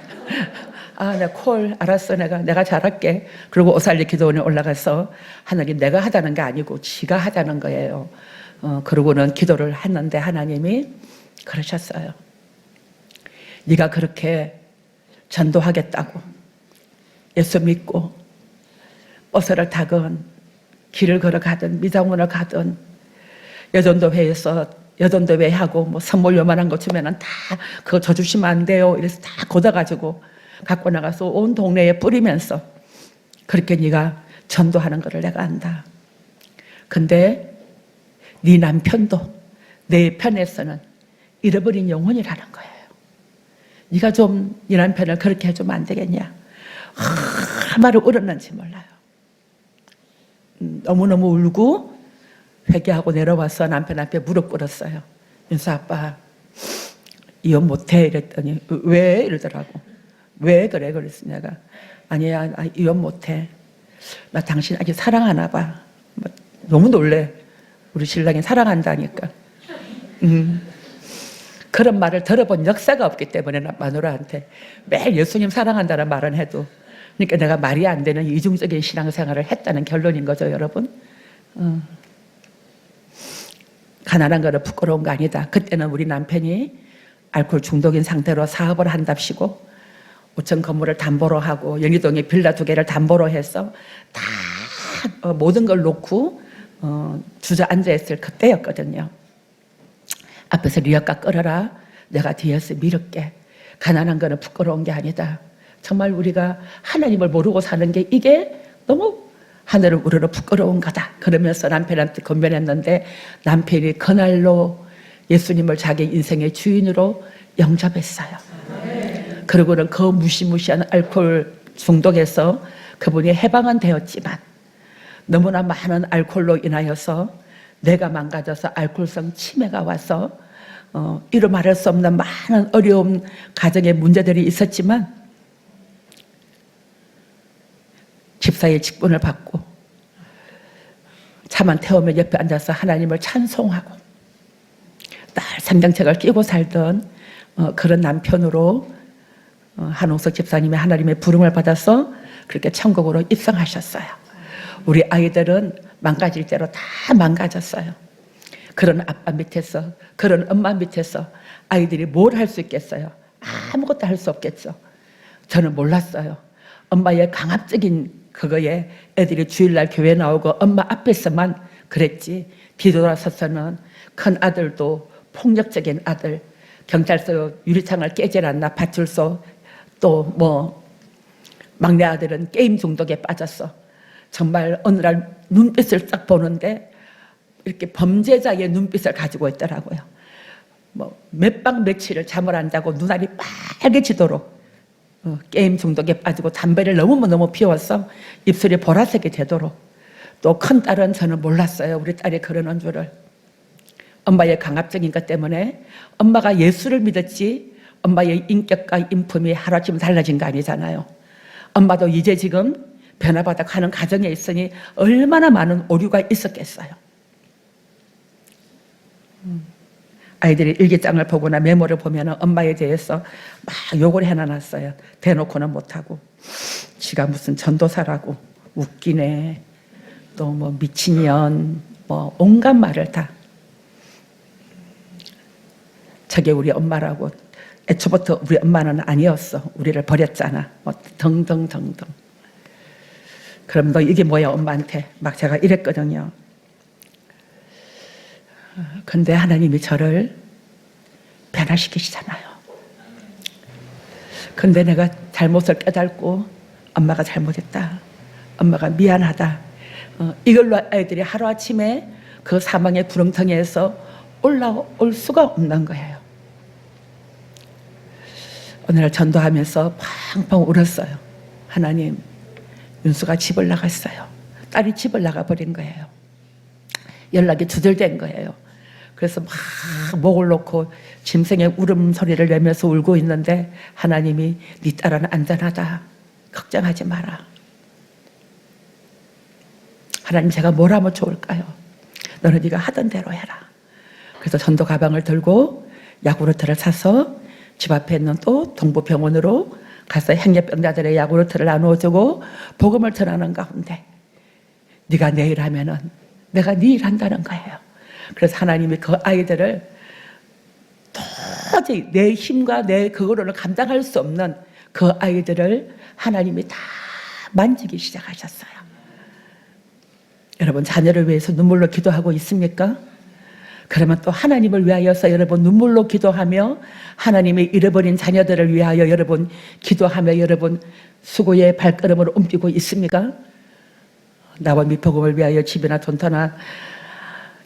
Speaker 1: 아, 내 콜 알았어. 내가 잘할게. 그리고 오살리 기도원에 올라가서 하나님 내가 하자는 게 아니고 지가 하자는 거예요. 그러고는 기도를 했는데 하나님이 그러셨어요. 네가 그렇게 전도하겠다고 예수 믿고 버스를 타건 길을 걸어가든 미장원을 가든 여전도회에서 여전도회하고 뭐 선물 요만한 거 주면은 다 그거 저 주시면 안 돼요. 이래서 다 걷어가지고 갖고 나가서 온 동네에 뿌리면서 그렇게 네가 전도하는 거를 내가 안다. 근데 네 남편도 내 편에서는 잃어버린 영혼이라는 거예요. 네가 좀 네 남편을 그렇게 해주면 안 되겠냐. 말을 울었는지 몰라요. 너무너무 울고 회개하고 내려와서 남편 앞에 무릎 꿇었어요. 윤수 아빠 이혼 못해 이랬더니 왜? 이러더라고. 왜 그래? 그랬어 내가. 아니야 이혼 못해. 나 당신 아직 사랑하나 봐. 너무 놀래. 우리 신랑이 사랑한다니까. 그런 말을 들어본 역사가 없기 때문에 마누라한테 매일 예수님 사랑한다는 말은 해도 그러니까 내가 말이 안 되는 이중적인 신앙생활을 했다는 결론인 거죠 여러분. 가난한 거는 부끄러운 거 아니다. 그때는 우리 남편이 알코올 중독인 상태로 사업을 한답시고 5층 건물을 담보로 하고 연희동에 빌라 2개를 담보로 해서 다 모든 걸 놓고 주저앉아 있을 그때였거든요. 앞에서 리어카 끌어라. 내가 뒤에서 밀을게. 가난한 거는 부끄러운 게 아니다. 정말 우리가 하나님을 모르고 사는 게 이게 너무 하늘을 우러러 부끄러운 거다. 그러면서 남편한테 건면했는데 남편이 그날로 예수님을 자기 인생의 주인으로 영접했어요. 그리고는 그 무시무시한 알코올 중독에서 그분이 해방은 되었지만 너무나 많은 알코올로 인하여서 내가 망가져서 알코올성 치매가 와서 이루 말할 수 없는 많은 어려움 가정의 문제들이 있었지만 집사의 직분을 받고 차만 태우며 옆에 앉아서 하나님을 찬송하고 날 성경책을 끼고 살던 그런 남편으로 한홍석 집사님이 하나님의 부름을 받아서 그렇게 천국으로 입성하셨어요. 우리 아이들은 망가질 대로 다 망가졌어요. 그런 아빠 밑에서 그런 엄마 밑에서 아이들이 뭘 할 수 있겠어요? 아무것도 할 수 없겠죠. 저는 몰랐어요. 엄마의 강압적인 그거에 애들이 주일날 교회 나오고 엄마 앞에서만 그랬지. 뒤돌아서서는 큰 아들도 폭력적인 아들, 경찰서 유리창을 깨질 않나 파출소, 또 뭐 막내 아들은 게임 중독에 빠졌어. 정말 어느 날 눈빛을 딱 보는데 이렇게 범죄자의 눈빛을 가지고 있더라고요. 뭐 몇 밤 며칠을 잠을 안 자고 눈알이 빨개지도록 게임 중독에 빠지고 담배를 너무 피웠어. 입술이 보라색이 되도록. 또 큰 딸은 저는 몰랐어요. 우리 딸이 그러는 줄을. 엄마의 강압적인 것 때문에 엄마가 예수를 믿었지 엄마의 인격과 인품이 하루아침에 달라진 거 아니잖아요. 엄마도 이제 지금 변화받아 가는 과정에 있으니 얼마나 많은 오류가 있었겠어요. 아이들이 일기장을 보거나 메모를 보면 엄마에 대해서 막 욕을 해놔놨어요. 대놓고는 못하고. 지가 무슨 전도사라고 웃기네. 또 뭐 미친년 뭐 온갖 말을 다. 저게 우리 엄마라고. 애초부터 우리 엄마는 아니었어. 우리를 버렸잖아. 뭐 등등등등. 그럼 너 이게 뭐야 엄마한테. 막 제가 이랬거든요. 근데 하나님이 저를 변화시키시잖아요. 근데 내가 잘못을 깨닫고 엄마가 잘못했다. 엄마가 미안하다. 이걸로 아이들이 하루아침에 그 사망의 구렁텅이에서 올라올 수가 없는 거예요. 어느 날 전도하면서 팡팡 울었어요. 하나님, 윤수가 집을 나갔어요. 딸이 집을 나가버린 거예요. 연락이 두절된 거예요. 그래서 막 목을 놓고 짐승의 울음소리를 내면서 울고 있는데 하나님이 네 딸은 안전하다. 걱정하지 마라. 하나님 제가 뭘 하면 좋을까요? 너는 네가 하던 대로 해라. 그래서 전도 가방을 들고 야구르트를 사서 집 앞에 있는 또 동부병원으로 가서 행여병자들의 야구르트를 나누어주고 복음을 전하는 가운데 네가 내 일 하면은 내가 네 일 한다는 거예요. 그래서 하나님이 그 아이들을 도저히 내 힘과 내 그거로는 감당할 수 없는 그 아이들을 하나님이 다 만지기 시작하셨어요. 여러분 자녀를 위해서 눈물로 기도하고 있습니까? 그러면 또 하나님을 위하여서 여러분 눈물로 기도하며 하나님의 잃어버린 자녀들을 위하여 여러분 기도하며 여러분 수고의 발걸음을 옮기고 있습니까? 나와 미복음을 위하여 집이나 돈터나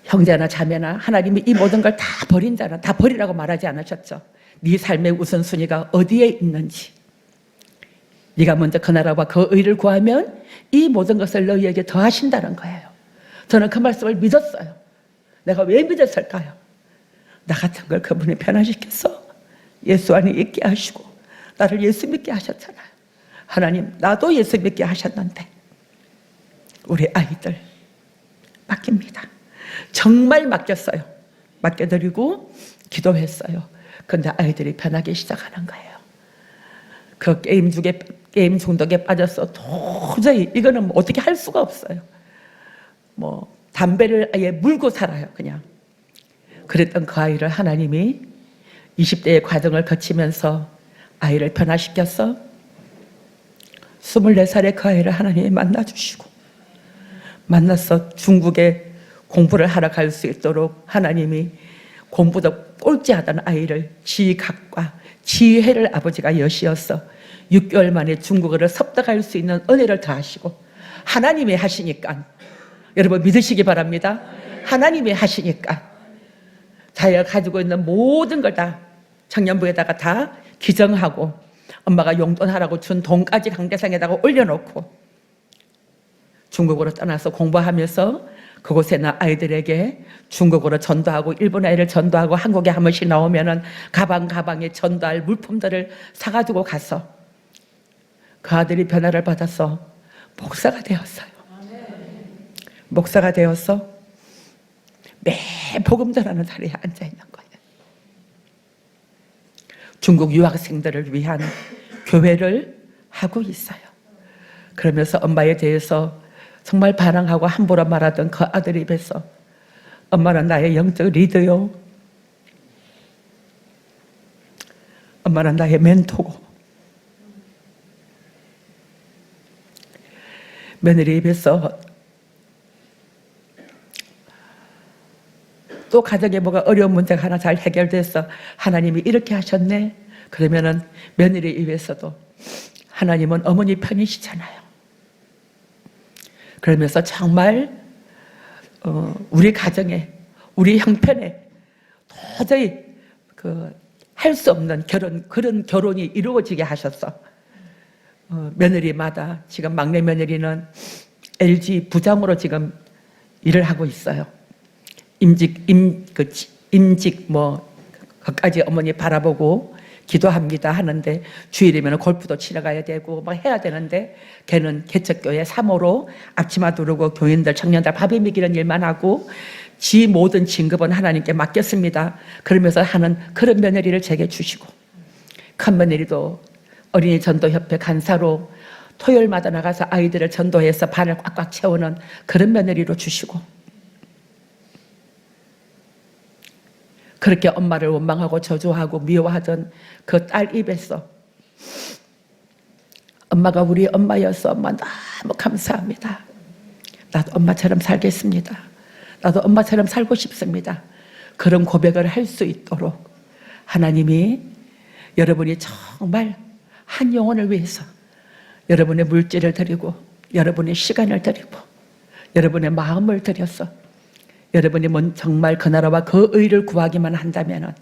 Speaker 1: 형제나 자매나 하나님이 이 모든 걸 다 버린 자는 다 버리라고 말하지 않으셨죠. 네 삶의 우선순위가 어디에 있는지 네가 먼저 그 나라와 그 의를 구하면 이 모든 것을 너희에게 더하신다는 거예요. 저는 그 말씀을 믿었어요. 내가 왜 믿었을까요? 나 같은 걸 그분이 변화시켜서 예수 안에 있게 하시고 나를 예수 믿게 하셨잖아요. 하나님 나도 예수 믿게 하셨는데 우리 아이들 맡깁니다. 정말 맡겼어요. 맡겨드리고 기도했어요. 근데 아이들이 변하기 시작하는 거예요. 그 게임 중독에 빠져서 도저히 이거는 뭐 어떻게 할 수가 없어요. 뭐 담배를 아예 물고 살아요. 그냥. 그랬던 그 아이를 하나님이 20대의 과정을 거치면서 아이를 변화시켜서 24살의 그 아이를 하나님이 만나주시고 만나서 중국에 공부를 하러 갈 수 있도록 하나님이 공부도 꼴찌하던 아이를 지각과 지혜를 아버지가 여시어서 6개월 만에 중국어를 습득할 수 있는 은혜를 더하시고 하나님이 하시니까 여러분 믿으시기 바랍니다. 하나님이 하시니까 자기가 가지고 있는 모든 걸 다 청년부에다가 다 기증하고 엄마가 용돈하라고 준 돈까지 강대상에다가 올려놓고 중국으로 떠나서 공부하면서 그곳에 있는 아이들에게 중국어로 전도하고 일본 아이를 전도하고 한국에 한 번씩 나오면은 가방에 전도할 물품들을 사가지고 가서 그 아들이 변화를 받아서 목사가 되었어요. 목사가 되어서 매 복음 전하는 자리에 앉아 있는 거예요. 중국 유학생들을 위한 교회를 하고 있어요. 그러면서 엄마에 대해서 정말 반항하고 함부로 말하던 그 아들 입에서 엄마는 나의 영적 리더요. 엄마는 나의 멘토고. 며느리 입에서 또 가정에 뭐가 어려운 문제가 하나 잘 해결돼서 하나님이 이렇게 하셨네. 그러면은 며느리 입에서도 하나님은 어머니 편이시잖아요. 그러면서 정말 우리 가정에, 우리 형편에 도저히 할 수 없는 그런 결혼이 이루어지게 하셨어. 며느리마다 지금 막내 며느리는 LG 부장으로 지금 일을 하고 있어요. 임직 그까지 어머니 바라보고 기도합니다 하는데 주일이면 골프도 치러 가야 되고 막 해야 되는데 걔는 개척교회 3호로 앞치마 두르고 교인들 청년들 밥에 먹이는 일만 하고 지 모든 진급은 하나님께 맡겼습니다. 그러면서 하는 그런 며느리를 제게 주시고, 큰 며느리도 어린이 전도협회 간사로 토요일마다 나가서 아이들을 전도해서 반을 꽉꽉 채우는 그런 며느리로 주시고, 그렇게 엄마를 원망하고 저주하고 미워하던 그 딸 입에서 엄마가 우리 엄마였어. 엄마 너무 감사합니다. 나도 엄마처럼 살겠습니다. 나도 엄마처럼 살고 싶습니다. 그런 고백을 할 수 있도록 하나님이 여러분이 정말 한 영혼을 위해서 여러분의 물질을 드리고 여러분의 시간을 드리고 여러분의 마음을 드려서 여러분이 정말 그 나라와 그 의를 구하기만 한다면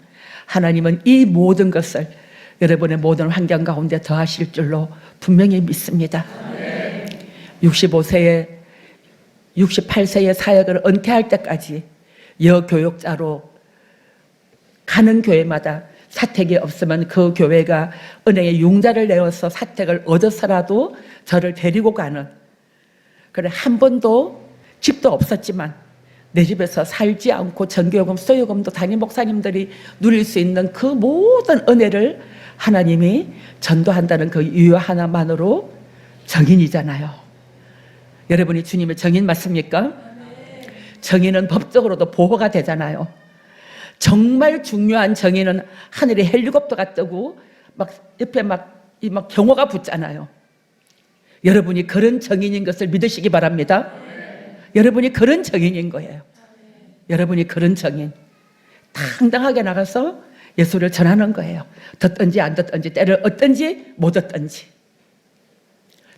Speaker 1: 하나님은 이 모든 것을 여러분의 모든 환경 가운데 더하실 줄로 분명히 믿습니다. 68세의 사역을 은퇴할 때까지 여교육자로 가는 교회마다 사택이 없으면 그 교회가 은행에 융자를 내어서 사택을 얻어서라도 저를 데리고 가는, 그래 한 번도 집도 없었지만 내 집에서 살지 않고 전교요금, 수요금도 담임 목사님들이 누릴 수 있는 그 모든 은혜를 하나님이 전도한다는 그 이유 하나만으로 정인이잖아요. 여러분이 주님의 정인 맞습니까? 정인은 법적으로도 보호가 되잖아요. 정말 중요한 정인은 하늘에 헬리콥터가 뜨고 막 옆에 막 경호가 붙잖아요. 여러분이 그런 정인인 것을 믿으시기 바랍니다. 여러분이 그런 정인인 거예요. 여러분이 그런 정인. 당당하게 나가서 예수를 전하는 거예요. 듣든지 안 듣든지, 때를 얻든지 못 얻든지.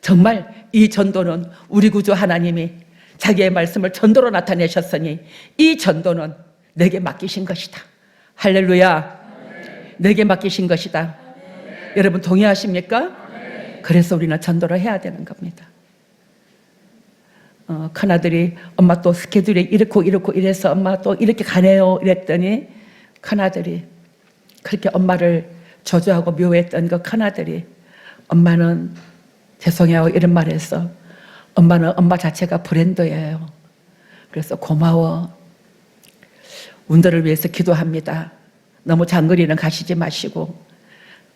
Speaker 1: 정말 이 전도는 우리 구주 하나님이 자기의 말씀을 전도로 나타내셨으니 이 전도는 내게 맡기신 것이다. 할렐루야. 내게 맡기신 것이다. 여러분 동의하십니까? 그래서 우리는 전도를 해야 되는 겁니다. 큰아들이 엄마 또 스케줄이 이렇고 이래서 엄마 또 이렇게 가네요 이랬더니, 큰아들이 그렇게 엄마를 저주하고 미워했던 그 큰아들이 엄마는 죄송해요 이런 말 했어. 엄마는 엄마 자체가 브랜드예요. 그래서 고마워. 운전을 위해서 기도합니다. 너무 장거리는 가시지 마시고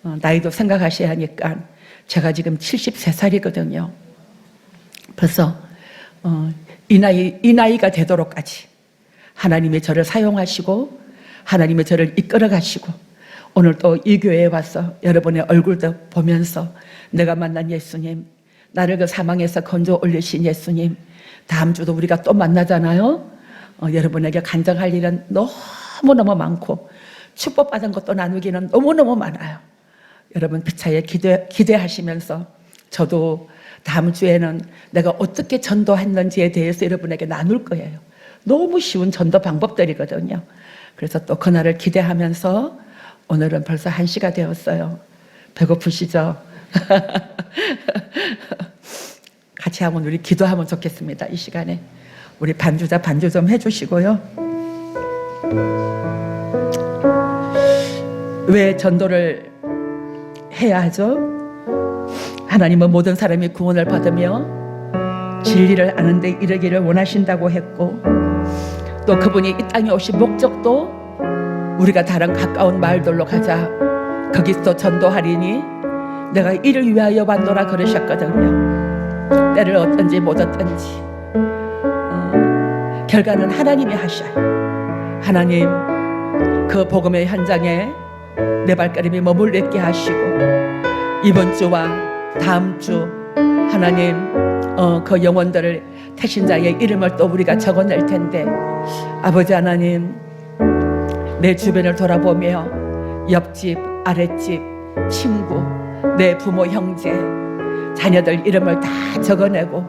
Speaker 1: 나이도 생각하셔야 하니까. 제가 지금 73살이거든요. 벌써 이 나이가 되도록까지 하나님이 저를 사용하시고 하나님이 저를 이끌어 가시고 오늘 또 이 교회에 와서 여러분의 얼굴도 보면서 내가 만난 예수님, 나를 그 사망에서 건져 올리신 예수님, 다음 주도 우리가 또 만나잖아요. 여러분에게 간증할 일은 너무너무 많고 축복받은 것도 나누기는 너무너무 많아요. 여러분 피차에 기대하시면서 저도 다음 주에는 내가 어떻게 전도했는지에 대해서 여러분에게 나눌 거예요. 너무 쉬운 전도 방법들이거든요. 그래서 또 그날을 기대하면서 오늘은 벌써 1시가 되었어요. 배고프시죠? 같이 한번 우리 기도하면 좋겠습니다. 이 시간에 우리 반주 좀 해주시고요. 왜 전도를 해야 하죠? 하나님은 모든 사람이 구원을 받으며 진리를 아는 데 이르기를 원하신다고 했고, 또 그분이 이 땅에 오신 목적도 우리가 다른 가까운 마을들로 가자, 거기서 전도하리니 내가 이를 위하여 왔노라 그러셨거든요. 때를 얻든지 못 얻든지 결과는 하나님이 하셔요. 하나님 그 복음의 현장에 내 발걸음이 머물러 있게 하시고, 이번 주와 다음 주 하나님 그 영혼들을 태신자의 이름을 또 우리가 적어낼 텐데, 아버지 하나님 내 주변을 돌아보며 옆집, 아랫집, 친구, 내 부모, 형제, 자녀들 이름을 다 적어내고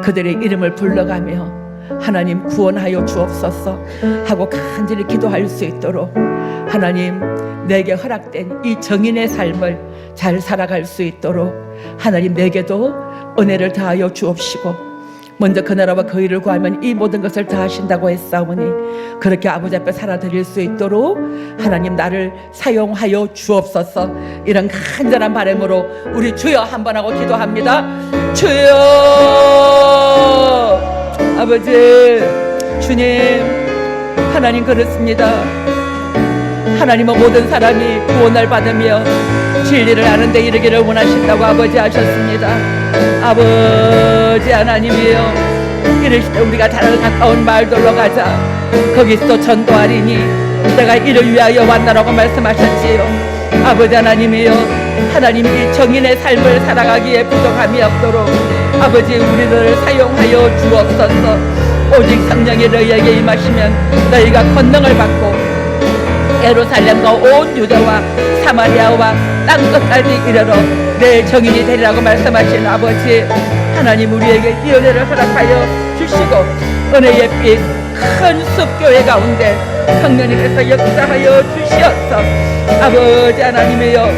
Speaker 1: 그들의 이름을 불러가며 하나님 구원하여 주옵소서 하고 간절히 기도할 수 있도록 하나님 내게 허락된 이 정인의 삶을 잘 살아갈 수 있도록 하나님 내게도 은혜를 다하여 주옵시고 먼저 그 나라와 그 일을 구하면 이 모든 것을 다 하신다고 했사오니 그렇게 아버지 앞에 살아드릴 수 있도록 하나님 나를 사용하여 주옵소서. 이런 간절한 바람으로 우리 주여 한번 하고 기도합니다. 주여 아버지 주님 하나님 그렇습니다. 하나님은 모든 사람이 구원을 받으며 진리를 아는 데 이르기를 원하신다고 아버지 하셨습니다. 아버지 하나님이여 이르실 때 우리가 다른 가까운 마을들로 가자. 거기서 전도하리니 내가 이를 위하여 왔나라고 말씀하셨지요. 아버지 하나님이여 하나님이 정인의 삶을 살아가기에 부족함이 없도록 아버지 우리들을 사용하여 주옵소서. 오직 성령이 너희에게 임하시면 너희가 권능을 받고 예루살렘과 온 유대와 사마리아와 땅끝까지 이르러 내 정인이 되리라고 말씀하신 아버지 하나님 우리에게 이 은혜를 허락하여 주시고 은혜의 빛 큰 숲교회 가운데 성령님께서 역사하여 주시옵소서. 아버지 하나님이여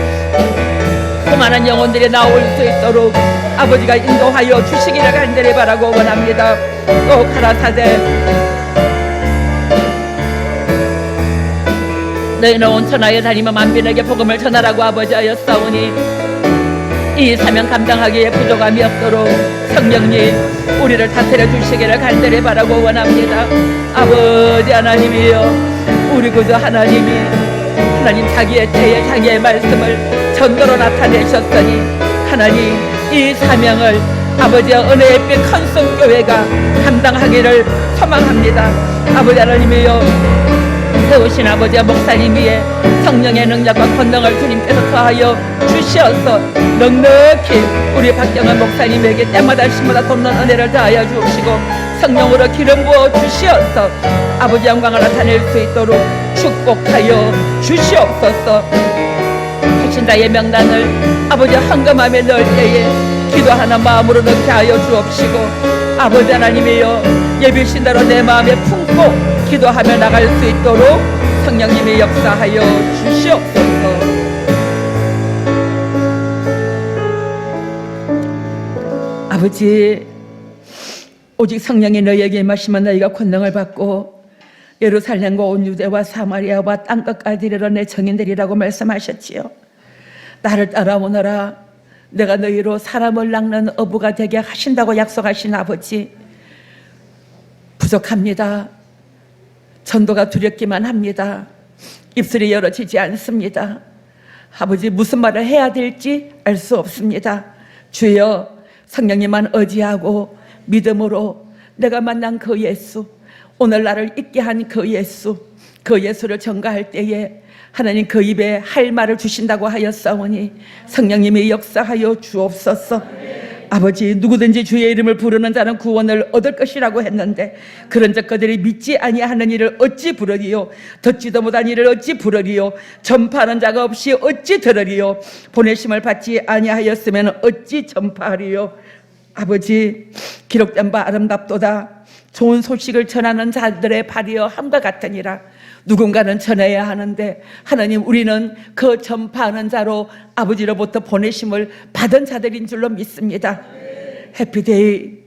Speaker 1: 수많은 영혼들이 나올 수 있도록 아버지가 인도하여 주시기를 간절히 바라고 원합니다. 또 가라사대 너희는 온 천하에 다니며 만민에게 복음을 전하라고 아버지 하였사오니 이 사명 감당하기에 부족함이 없도록 성령님 우리를 다스려 주시기를 간절히 바라고 원합니다. 아버지 하나님이여 우리 구주 하나님이 하나님 자기의 때에 자기의 말씀을 전도로 나타내셨으니 하나님 이 사명을 아버지의 은혜의 빛 컨셉 교회가 감당하기를 소망합니다. 아버지 하나님이여 세우신 아버지와 목사님 위에 성령의 능력과 권능을 주님께서 더하여 주시어서 넉넉히 우리 박경환 목사님에게 때마다 시마다 돕는 은혜를 더하여 주시고 성령으로 기름 부어 주시어서 아버지 영광을 나타낼 수 있도록 축복하여 주시옵소서. 신자의 명단을 아버지 헌금함에 넣을 때에 기도하는 마음으로 넣게 하여 주옵시고 아버지 하나님이여 예비신자로 내 마음에 품고 기도하며 나갈 수 있도록 성령님이 역사하여 주시옵소서. 아버지 오직 성령이 너희에게 임하시면 너희가 권능을 받고 예루살렘과 온 유대와 사마리아와 땅끝까지 이르러 내 정인되리라고 말씀하셨지요. 나를 따라오너라 내가 너희로 사람을 낚는 어부가 되게 하신다고 약속하신 아버지 부족합니다. 전도가 두렵기만 합니다. 입술이 열어지지 않습니다. 아버지 무슨 말을 해야 될지 알 수 없습니다. 주여 성령님만 의지하고 믿음으로 내가 만난 그 예수 오늘 나를 있게 한 그 예수 그 예수를 전가할 때에 하나님 그 입에 할 말을 주신다고 하였사오니 성령님이 역사하여 주옵소서. 아버지 누구든지 주의 이름을 부르는 자는 구원을 얻을 것이라고 했는데 그런즉 그들이 믿지 아니하는 이를 어찌 부르리요 듣지도 못한 이를 어찌 부르리요 전파하는 자가 없이 어찌 들으리요 보내심을 받지 아니하였으면 어찌 전파하리요. 아버지 기록된 바 아름답도다 좋은 소식을 전하는 자들의 발이여 함과 같으니라. 누군가는 전해야 하는데 하나님 우리는 그 전파하는 자로 아버지로부터 보내심을 받은 자들인 줄로 믿습니다. 해피데이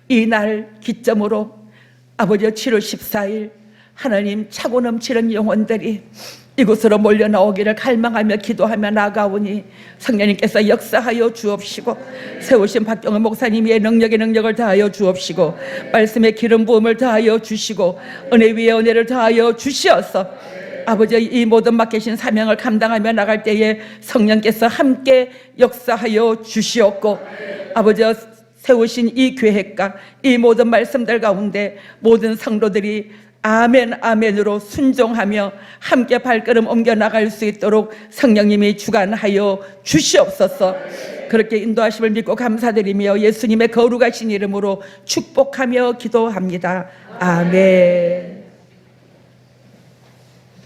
Speaker 1: 이 날 기점으로 아버지의 7월 14일 하나님 차고 넘치는 영혼들이 이곳으로 몰려 나오기를 갈망하며 기도하며 나아가오니 성령님께서 역사하여 주옵시고 세우신 박경원 목사님의 능력의 능력을 다하여 주옵시고 말씀의 기름 부음을 다하여 주시고 은혜 위에 은혜를 다하여 주시어서 아버지 이 모든 맡기신 사명을 감당하며 나갈 때에 성령께서 함께 역사하여 주시옵고 아버지 세우신 이 계획과 이 모든 말씀들 가운데 모든 성도들이 아멘 아멘으로 순종하며 함께 발걸음 옮겨 나갈 수 있도록 성령님이 주관하여 주시옵소서. 그렇게 인도하심을 믿고 감사드리며 예수님의 거룩하신 이름으로 축복하며 기도합니다. 아멘.